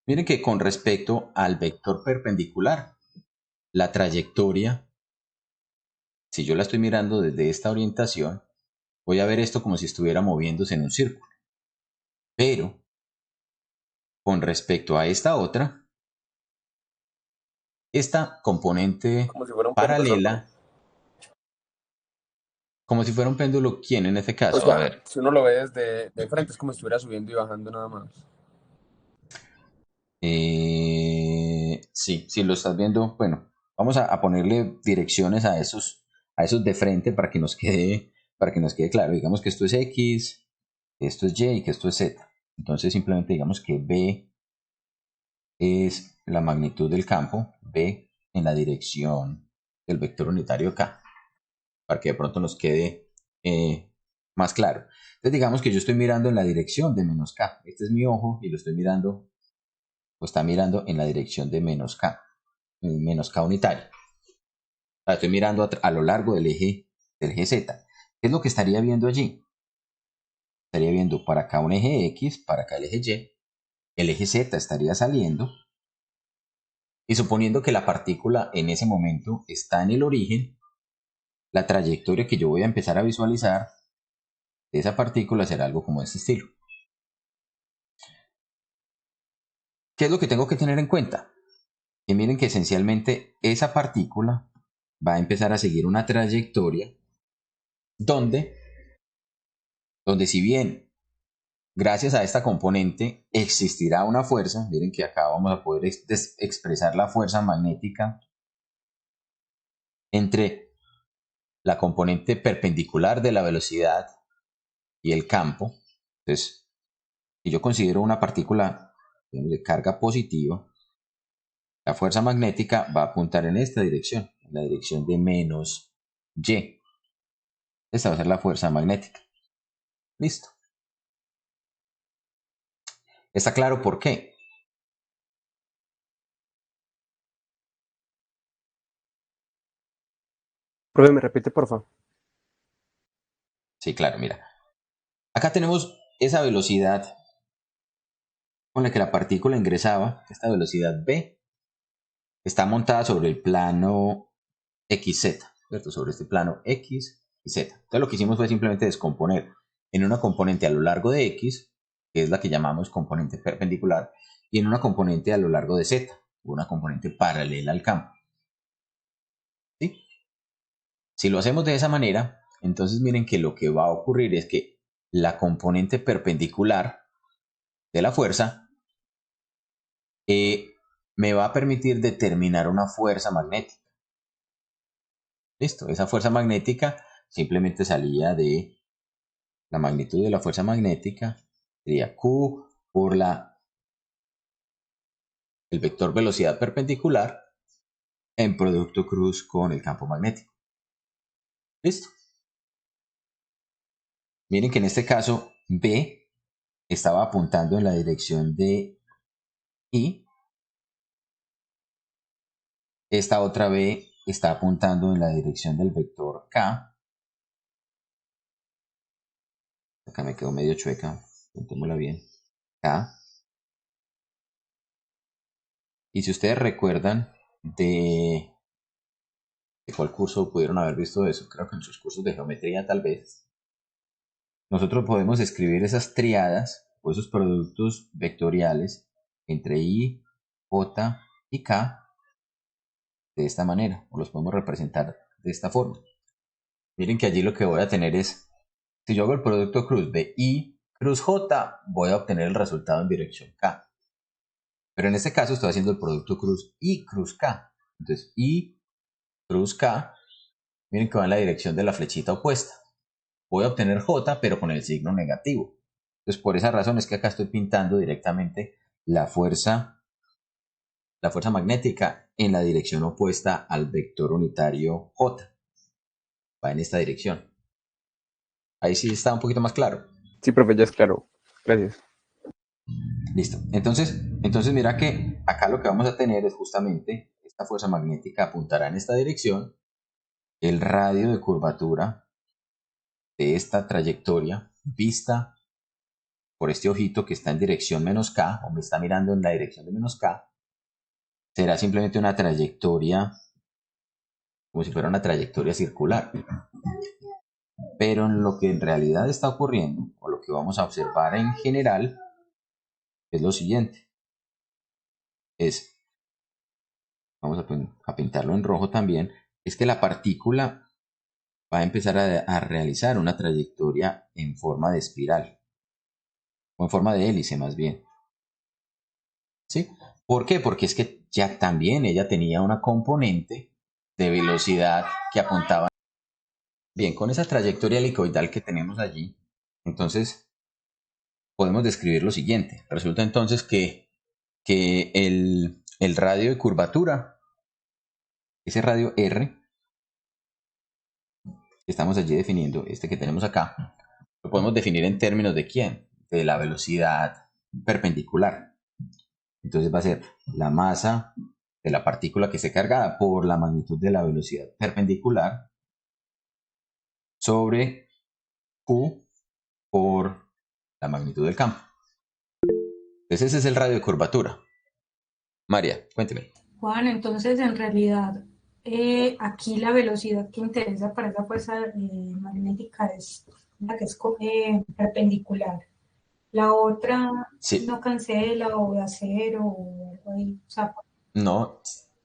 Miren que con respecto al vector perpendicular, la trayectoria, si yo la estoy mirando desde esta orientación, voy a ver esto como si estuviera moviéndose en un círculo. Pero con respecto a esta otra, esta componente Como si fuera un paralela, como si fuera un péndulo, ¿quién en este O caso? A sea, ver. si uno lo ve desde de frente, es como si estuviera subiendo y bajando nada más. Sí, si lo estás viendo, bueno, vamos a ponerle direcciones a esos de frente para que nos quede claro. Digamos que esto es X, esto es Y y que esto es Z. Entonces simplemente digamos que B es la magnitud del campo, B en la dirección del vector unitario K, para que de pronto nos quede más claro. Entonces digamos que yo estoy mirando en la dirección de menos K. Este es mi ojo y lo estoy mirando, o está mirando en la dirección de menos K unitario. Estoy mirando a lo largo del eje Z. ¿Qué es lo que estaría viendo allí? estaría viendo para acá un eje X, para acá el eje Y, el eje Z estaría saliendo, y suponiendo que la partícula en ese momento está en el origen, la trayectoria que yo voy a empezar a visualizar de esa partícula será algo como este estilo. ¿Qué es lo que tengo que tener en cuenta? Que miren que esencialmente esa partícula va a empezar a seguir una trayectoria donde si bien gracias a esta componente existirá una fuerza, miren que acá vamos a poder expresar la fuerza magnética entre la componente perpendicular de la velocidad y el campo. Entonces, si yo considero una partícula de carga positiva, la fuerza magnética va a apuntar en esta dirección, en la dirección de menos Y. Esta va a ser la fuerza magnética. Listo. ¿Está claro por qué? Profe, ¿me repite, por favor? Sí, claro, mira. Acá tenemos esa velocidad con la que la partícula ingresaba, esta velocidad v, está montada sobre el plano XZ, ¿cierto? Sobre este plano X y Z. Entonces lo que hicimos fue simplemente descomponer en una componente a lo largo de X, que es la que llamamos componente perpendicular, y en una componente a lo largo de Z, una componente paralela al campo. ¿Sí? Si lo hacemos de esa manera, entonces miren que lo que va a ocurrir es que la componente perpendicular de la fuerza me va a permitir determinar una fuerza magnética. Listo, esa fuerza magnética simplemente salía de la magnitud de la fuerza magnética, sería Q por el vector velocidad perpendicular en producto cruz con el campo magnético. Listo. Miren que en este caso B estaba apuntando en la dirección de I. Esta otra B está apuntando en la dirección del vector K. Acá me quedó medio chueca, contémosla bien. K. Y si ustedes recuerdan de cuál curso pudieron haber visto eso, creo que en sus cursos de geometría tal vez, nosotros podemos escribir esas triadas o esos productos vectoriales entre I, J y K de esta manera, o los podemos representar de esta forma. Miren que allí lo que voy a tener es, si yo hago el producto cruz de I cruz J, voy a obtener el resultado en dirección K. Pero en este caso estoy haciendo el producto cruz I cruz K. Entonces I cruz K, miren que va en la dirección de la flechita opuesta. Voy a obtener J, pero con el signo negativo. Entonces, por esa razón es que acá estoy pintando directamente la fuerza magnética en la dirección opuesta al vector unitario J. Va en esta dirección. Ahí sí está un poquito más claro. Sí, profe, ya es claro. Gracias. Listo. Entonces mira que acá lo que vamos a tener es justamente esta fuerza magnética apuntará en esta dirección. El radio de curvatura de esta trayectoria vista por este ojito que está en dirección menos K, o me está mirando en la dirección de menos K, será simplemente una trayectoria, como si fuera una trayectoria circular. Pero en lo que en realidad está ocurriendo, o lo que vamos a observar en general, es lo siguiente. Vamos a pintarlo en rojo también, es que la partícula va a empezar a realizar una trayectoria en forma de espiral, o en forma de hélice más bien. ¿Sí? ¿Por qué? Porque es que ya también ella tenía una componente de velocidad que apuntaba. Bien, con esa trayectoria helicoidal que tenemos allí, entonces podemos describir lo siguiente. Resulta entonces que el radio de curvatura, ese radio R, que estamos allí definiendo, este que tenemos acá, lo podemos definir en términos de ¿quién? De la velocidad perpendicular. Entonces va a ser la masa de la partícula que esté cargada por la magnitud de la velocidad perpendicular sobre Q por la magnitud del campo. Entonces ese es el radio de curvatura. María, cuénteme. Juan, entonces en realidad aquí la velocidad que interesa para esa fuerza magnética es la que es perpendicular. La otra Sí, no cancela o de acero o algo ahí. O sea, no,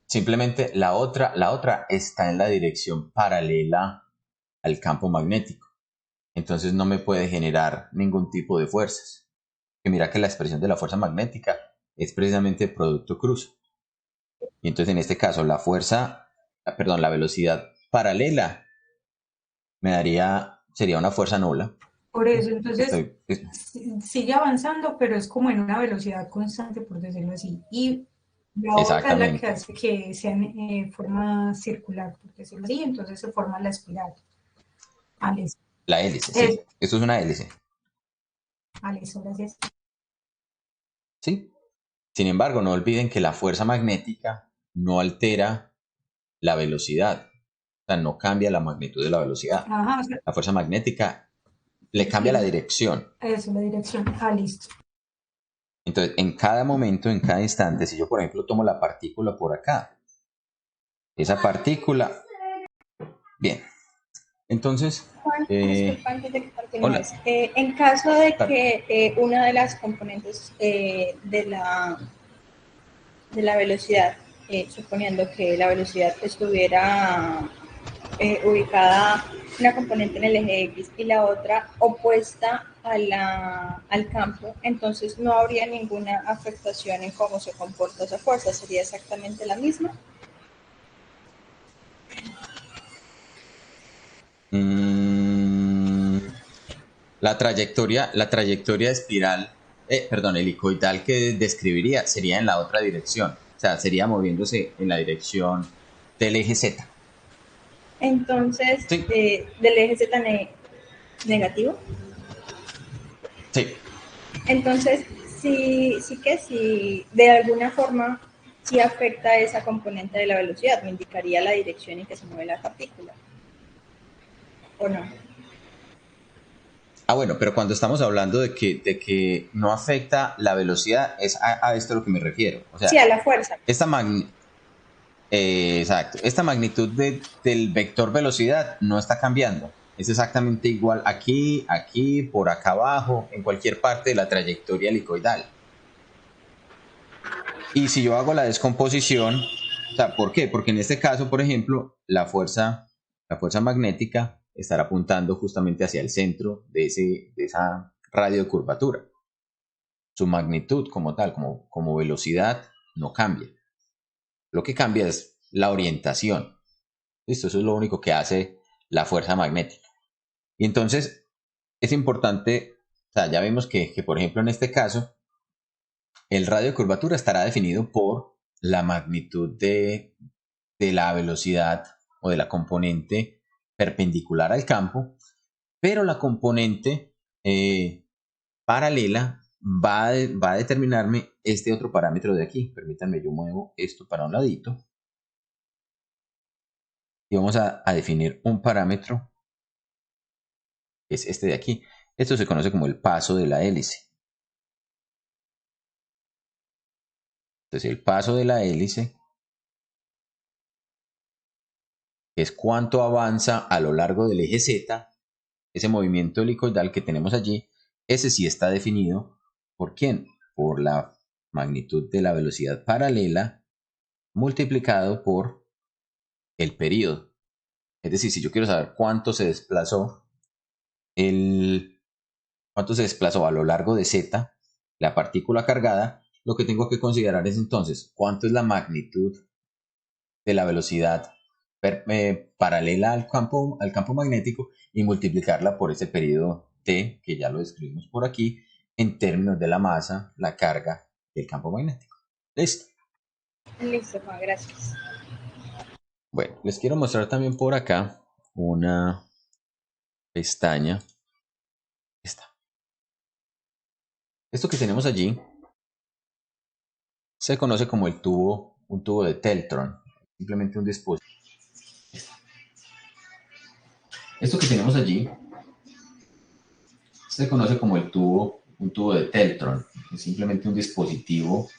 simplemente la otra está en la dirección paralela al campo magnético. Entonces no me puede generar ningún tipo de fuerzas. Que mira que la expresión de la fuerza magnética es precisamente producto cruz. Y entonces en este caso la velocidad paralela sería una fuerza nula. por eso, entonces Estoy, sigue avanzando, pero es como en una velocidad constante, por decirlo así. Y la otra es la que exactamente. hace que sea en forma circular, por decirlo así, entonces se forma la espiral. Alex, La hélice, eso, sí. Esto es una hélice. Alex, gracias. ¿Sí? Sin embargo, no olviden que la fuerza magnética no altera la velocidad. O sea, no cambia la magnitud de la velocidad. Ajá, o sea, La fuerza magnética le cambia la sí, dirección. eso, la dirección. Listo. Entonces, en cada momento, en cada instante, si yo, por ejemplo, tomo la partícula por acá, esa partícula, bien. Entonces, Juan, disculpa antes de que continúes. hola. En caso de Claro. que una de las componentes de la velocidad, suponiendo que la velocidad estuviera ubicada una componente en el eje X y la otra opuesta al campo, entonces no habría ninguna afectación en cómo se comporta esa fuerza, sería exactamente la misma. La trayectoria espiral, helicoidal que describiría sería en la otra dirección. O sea, sería moviéndose en la dirección del eje Z. Entonces, Sí, del eje Z negativo. sí. Entonces, sí de alguna forma sí afecta esa componente de la velocidad, me indicaría la dirección en que se mueve la partícula, ¿o no? Bueno, pero cuando estamos hablando de que no afecta la velocidad, es a esto a lo que me refiero. O Sí, sea, a la fuerza. exacto, esta magnitud del vector velocidad no está cambiando. Es exactamente igual aquí, aquí, por acá abajo, en cualquier parte de la trayectoria helicoidal. Y si yo hago la descomposición, o sea, ¿por qué? Porque en este caso, por ejemplo, la fuerza magnética estará apuntando justamente hacia el centro de esa radio de curvatura. Su magnitud como tal, como velocidad, no cambia. Lo que cambia es la orientación. ¿Listo? Eso es lo único que hace la fuerza magnética. Y entonces es importante, o sea, ya vimos que por ejemplo, en este caso, el radio de curvatura estará definido por la magnitud de la velocidad o de la componente perpendicular al campo, pero la componente paralela va a determinarme este otro parámetro de aquí. Permítanme, yo muevo esto para un ladito y vamos a definir un parámetro, que es este de aquí. Esto se conoce como el paso de la hélice. Entonces, el paso de la hélice es cuánto avanza a lo largo del eje Z, ese movimiento helicoidal que tenemos allí. Ese sí está definido por quién, por la magnitud de la velocidad paralela multiplicado por el periodo. Es decir, si yo quiero saber cuánto se desplazó a lo largo de Z, la partícula cargada, lo que tengo que considerar es entonces cuánto es la magnitud de la velocidad paralela al campo magnético y multiplicarla por ese periodo T, que ya lo describimos por aquí, en términos de la masa, la carga del campo magnético. ¿Listo? Listo, Juan, gracias. Bueno, les quiero mostrar también por acá una pestaña. Esto que tenemos allí se conoce como un tubo de Teltron, simplemente un dispositivo. Esto que tenemos allí se conoce como el tubo un tubo de Teltron. Es simplemente un dispositivo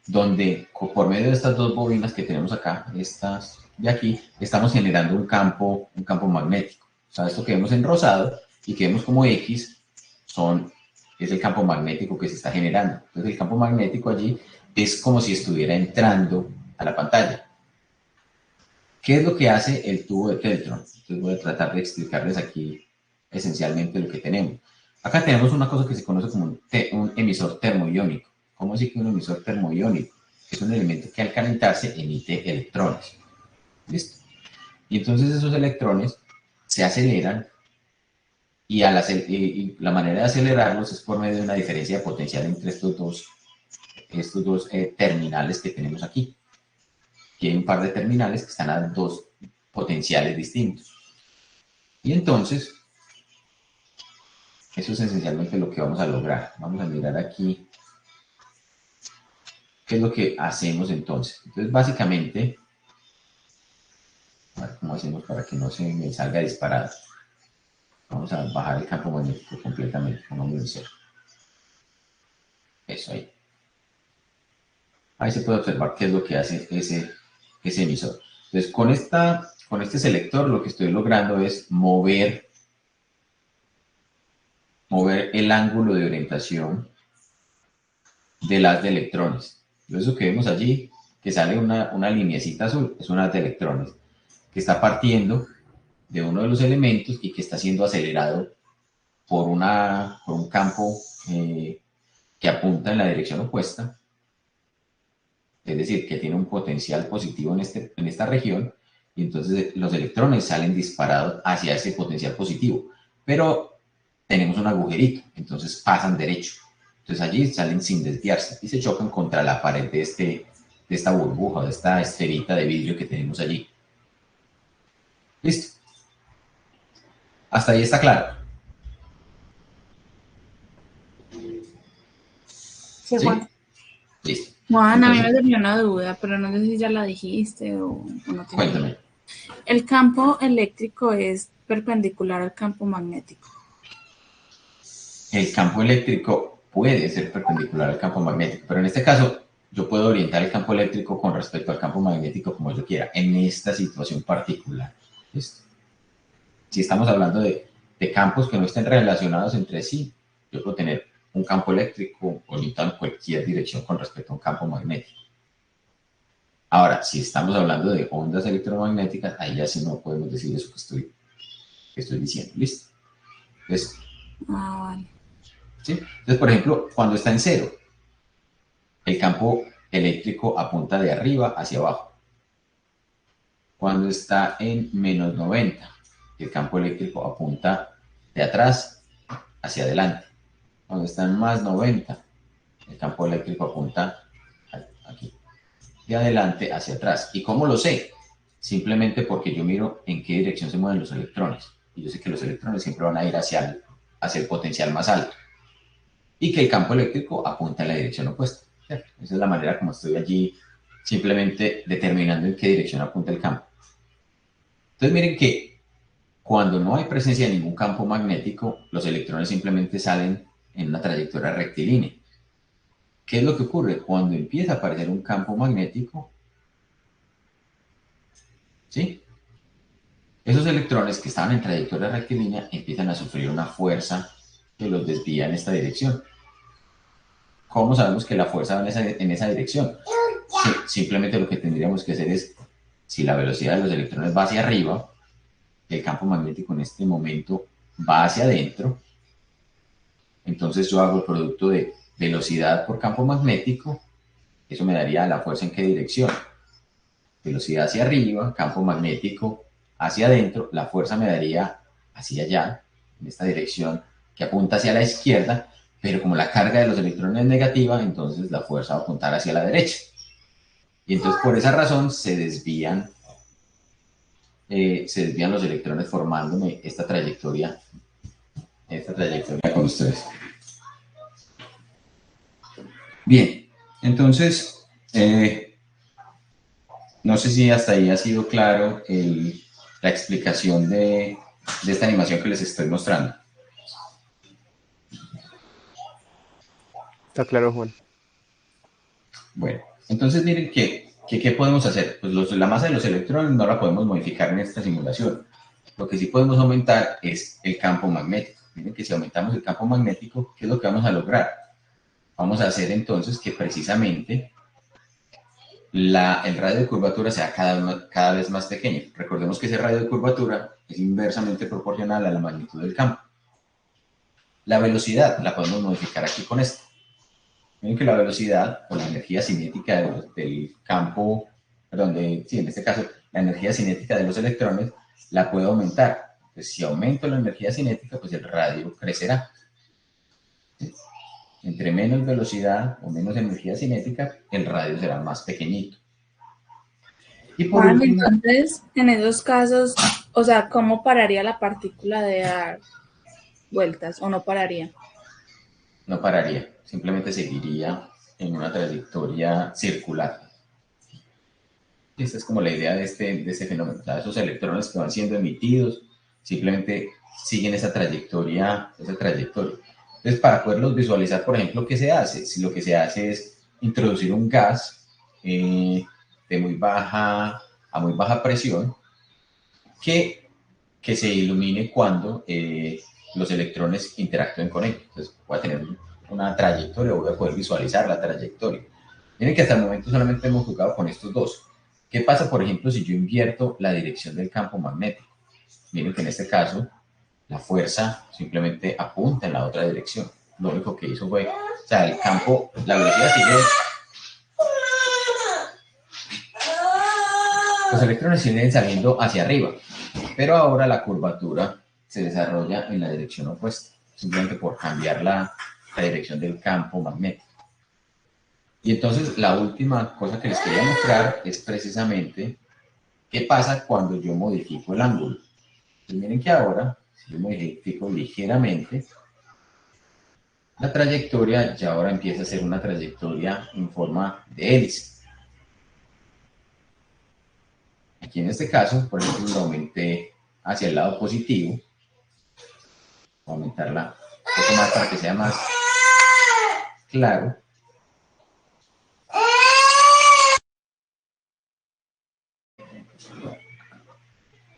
donde por medio de estas dos bobinas que tenemos acá, estas de aquí, estamos generando un campo magnético. O sea, esto que vemos en rosado y que vemos como X es el campo magnético que se está generando. Entonces el campo magnético allí es como si estuviera entrando a la pantalla. ¿Qué es lo que hace el tubo de Teltron? Entonces voy a tratar de explicarles aquí esencialmente lo que tenemos. Acá tenemos una cosa que se conoce como un emisor termoiónico. ¿Cómo decir que un emisor termoiónico? Es un elemento que al calentarse emite electrones. ¿Listo? Y entonces esos electrones se aceleran y la manera de acelerarlos es por medio de una diferencia potencial entre estos dos terminales que tenemos aquí. Aquí hay un par de terminales que están a dos potenciales distintos. Y entonces, eso es esencialmente lo que vamos a lograr. Vamos a mirar aquí qué es lo que hacemos entonces. Entonces, básicamente, a ver cómo hacemos para que no se me salga disparado. Vamos a bajar el campo magnético completamente. Pongamos en cero. Eso ahí. Ahí se puede observar qué es lo que hace ese emisor. Entonces, con este selector lo que estoy logrando es mover el ángulo de orientación del haz de electrones. Entonces, eso que vemos allí, que sale una lineecita azul, es un haz de electrones que está partiendo de uno de los elementos y que está siendo acelerado por un campo que apunta en la dirección opuesta. Es decir, que tiene un potencial positivo en esta región, y entonces los electrones salen disparados hacia ese potencial positivo. Pero tenemos un agujerito, entonces pasan derecho. Entonces allí salen sin desviarse y se chocan contra la pared de esta burbuja, de esta esferita de vidrio que tenemos allí. ¿Listo? Hasta ahí está claro. Sí, Juan. Listo. Juan, a mí me Entonces, surgió una duda, pero no sé si ya la dijiste o no te. cuéntame. El campo eléctrico es perpendicular al campo magnético. El campo eléctrico puede ser perpendicular al campo magnético, pero en este caso yo puedo orientar el campo eléctrico con respecto al campo magnético como yo quiera, en esta situación particular. ¿Listo? Si estamos hablando de campos que no estén relacionados entre sí, yo puedo tener un campo eléctrico orientado en cualquier dirección con respecto a un campo magnético. Ahora, si estamos hablando de ondas electromagnéticas, ahí ya sí no podemos decir eso que estoy diciendo. ¿Listo? Entonces, Vale. ¿sí? Entonces, por ejemplo, cuando está en cero, el campo eléctrico apunta de arriba hacia abajo. Cuando está en menos 90, el campo eléctrico apunta de atrás hacia adelante. Cuando está en más 90, el campo eléctrico apunta aquí, de adelante hacia atrás. ¿Y cómo lo sé? Simplemente porque yo miro en qué dirección se mueven los electrones. Y yo sé que los electrones siempre van a ir hacia el potencial más alto. Y que el campo eléctrico apunta en la dirección opuesta. ¿Cierto? Esa es la manera como estoy allí simplemente determinando en qué dirección apunta el campo. Entonces miren que cuando no hay presencia de ningún campo magnético, los electrones simplemente salen en una trayectoria rectilínea. ¿Qué es lo que ocurre? Cuando empieza a aparecer un campo magnético, ¿sí? Esos electrones que estaban en trayectoria rectilínea empiezan a sufrir una fuerza que los desvía en esta dirección. ¿Cómo sabemos que la fuerza va en esa dirección? Sí, simplemente lo que tendríamos que hacer es, si la velocidad de los electrones va hacia arriba, el campo magnético en este momento va hacia adentro, entonces yo hago el producto de velocidad por campo magnético, eso me daría la fuerza en qué dirección. Velocidad hacia arriba, campo magnético hacia adentro, la fuerza me daría hacia allá, en esta dirección que apunta hacia la izquierda, pero como la carga de los electrones es negativa, entonces la fuerza va a apuntar hacia la derecha. Y entonces por esa razón se desvían los electrones formándome esta trayectoria con ustedes. Bien, entonces, no sé si hasta ahí ha sido claro la explicación de esta animación que les estoy mostrando. Está claro, Juan. Bueno, entonces miren ¿qué podemos hacer? Pues la masa de los electrones no la podemos modificar en esta simulación. Lo que sí podemos aumentar es el campo magnético. Miren que si aumentamos el campo magnético, ¿qué es lo que vamos a lograr? Vamos a hacer entonces que precisamente el radio de curvatura sea cada vez más pequeño. Recordemos que ese radio de curvatura es inversamente proporcional a la magnitud del campo. La velocidad la podemos modificar aquí con esto. Miren que la velocidad o la energía cinética del campo, perdón, sí, en este caso, la energía cinética de los electrones la puedo aumentar. Pues si aumento la energía cinética, pues el radio crecerá. ¿Sí? Entre menos velocidad o menos energía cinética, el radio será más pequeñito. Y por Juan, último, entonces, en esos casos, o sea, ¿cómo pararía la partícula de dar vueltas o no pararía? no pararía, simplemente seguiría en una trayectoria circular. Esta es como la idea de este fenómeno. O sea, esos electrones que van siendo emitidos simplemente siguen esa trayectoria, Entonces, para poderlos visualizar, por ejemplo, ¿qué se hace? Si lo que se hace es introducir un gas de a muy baja presión que se ilumine cuando los electrones interactúen con él. Entonces, voy a tener una trayectoria, voy a poder visualizar la trayectoria. Miren que hasta el momento solamente hemos jugado con estos dos. ¿Qué pasa, por ejemplo, si yo invierto la dirección del campo magnético? Miren que en este caso la fuerza simplemente apunta en la otra dirección. Lo único que hizo fue, o sea, el campo, la velocidad sigue, los electrones siguen saliendo hacia arriba, pero ahora la curvatura se desarrolla en la dirección opuesta, simplemente por cambiar la dirección del campo magnético. Y entonces la última cosa que les quería mostrar es precisamente qué pasa cuando yo modifico el ángulo. Entonces miren que ahora, si yo modifico ligeramente, la trayectoria ya ahora empieza a ser una trayectoria en forma de hélice. Aquí en este caso, por ejemplo, lo aumenté hacia el lado positivo. Voy a aumentarla un poco más para que sea más claro.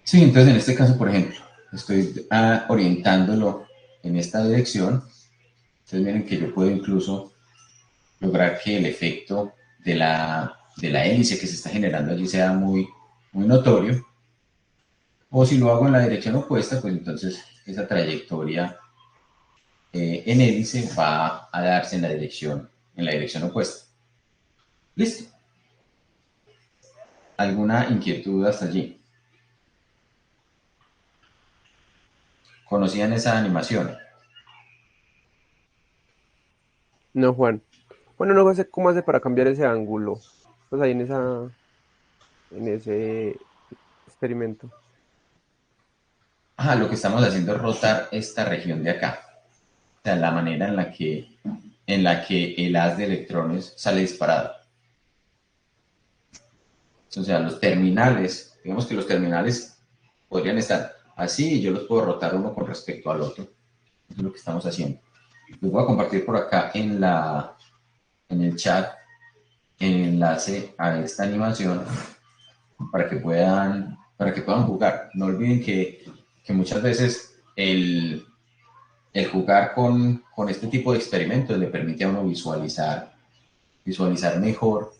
Sí, entonces en este caso, por ejemplo, estoy orientándolo en esta dirección. Entonces miren que yo puedo incluso lograr que el efecto de la hélice que se está generando allí sea muy notorio. O si lo hago en la dirección opuesta, pues entonces esa trayectoria en hélice va a darse en la dirección opuesta. ¿Listo? ¿Alguna inquietud hasta allí? ¿Conocían esa animación? No, Juan. Bueno, no sé cómo hace para cambiar ese ángulo. Pues ahí en ese experimento. Lo que estamos haciendo es rotar esta región de acá. O sea, la manera en la que el haz de electrones sale disparado. O sea, los terminales, digamos que los terminales podrían estar así y yo los puedo rotar uno con respecto al otro. Eso es lo que estamos haciendo. Les voy a compartir por acá en el chat el enlace a esta animación para que puedan jugar. No olviden que muchas veces el jugar con este tipo de experimentos le permite a uno visualizar mejor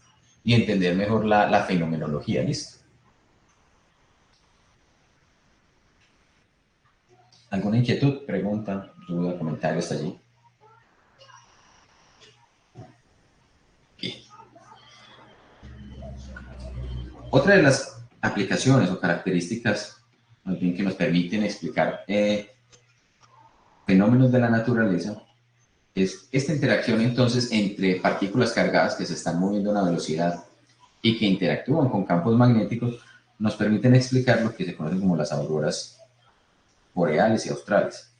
y entender mejor la fenomenología. ¿Listo? ¿Alguna inquietud, pregunta, duda, comentario hasta allí? Bien. Otra de las aplicaciones o características más bien que nos permiten explicar fenómenos de la naturaleza es esta interacción entonces entre partículas cargadas que se están moviendo a una velocidad y que interactúan con campos magnéticos, nos permiten explicar lo que se conoce como las auroras boreales y australes.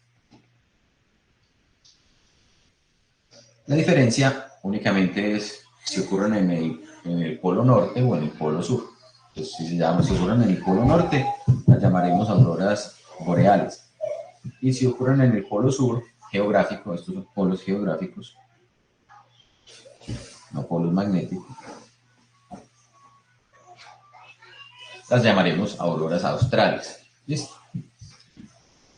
La diferencia únicamente es si ocurren en el polo norte o en el polo sur. Entonces, si ocurren en el polo norte, las llamaremos auroras boreales. Y si ocurren en el polo sur geográfico, estos son polos geográficos, no polos magnéticos, las llamaremos auroras australes. ¿Listo?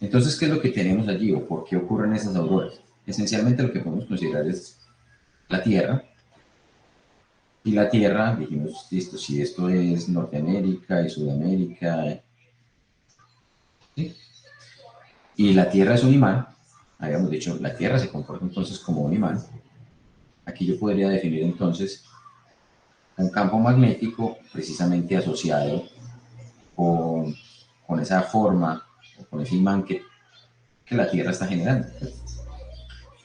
Entonces, ¿qué es lo que tenemos allí o por qué ocurren esas auroras? Esencialmente lo que podemos considerar es la Tierra. Y la Tierra, dijimos, listo, si esto es Norteamérica y Sudamérica, ¿sí? Y la Tierra es un imán, habíamos dicho, la Tierra se comporta entonces como un imán. Aquí yo podría definir entonces un campo magnético precisamente asociado con esa forma o con ese imán que la Tierra está generando.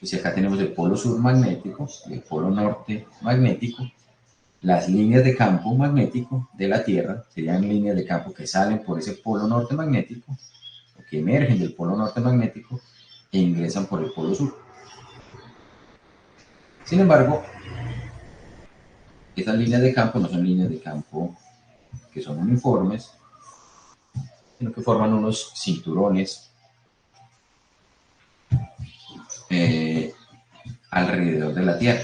Pues acá tenemos el polo sur magnético y el polo norte magnético. Las líneas de campo magnético de la Tierra serían líneas de campo que salen por ese polo norte magnético, o que emergen del polo norte magnético e ingresan por el polo sur. Sin embargo, estas líneas de campo no son líneas de campo que son uniformes, sino que forman unos cinturones alrededor de la Tierra.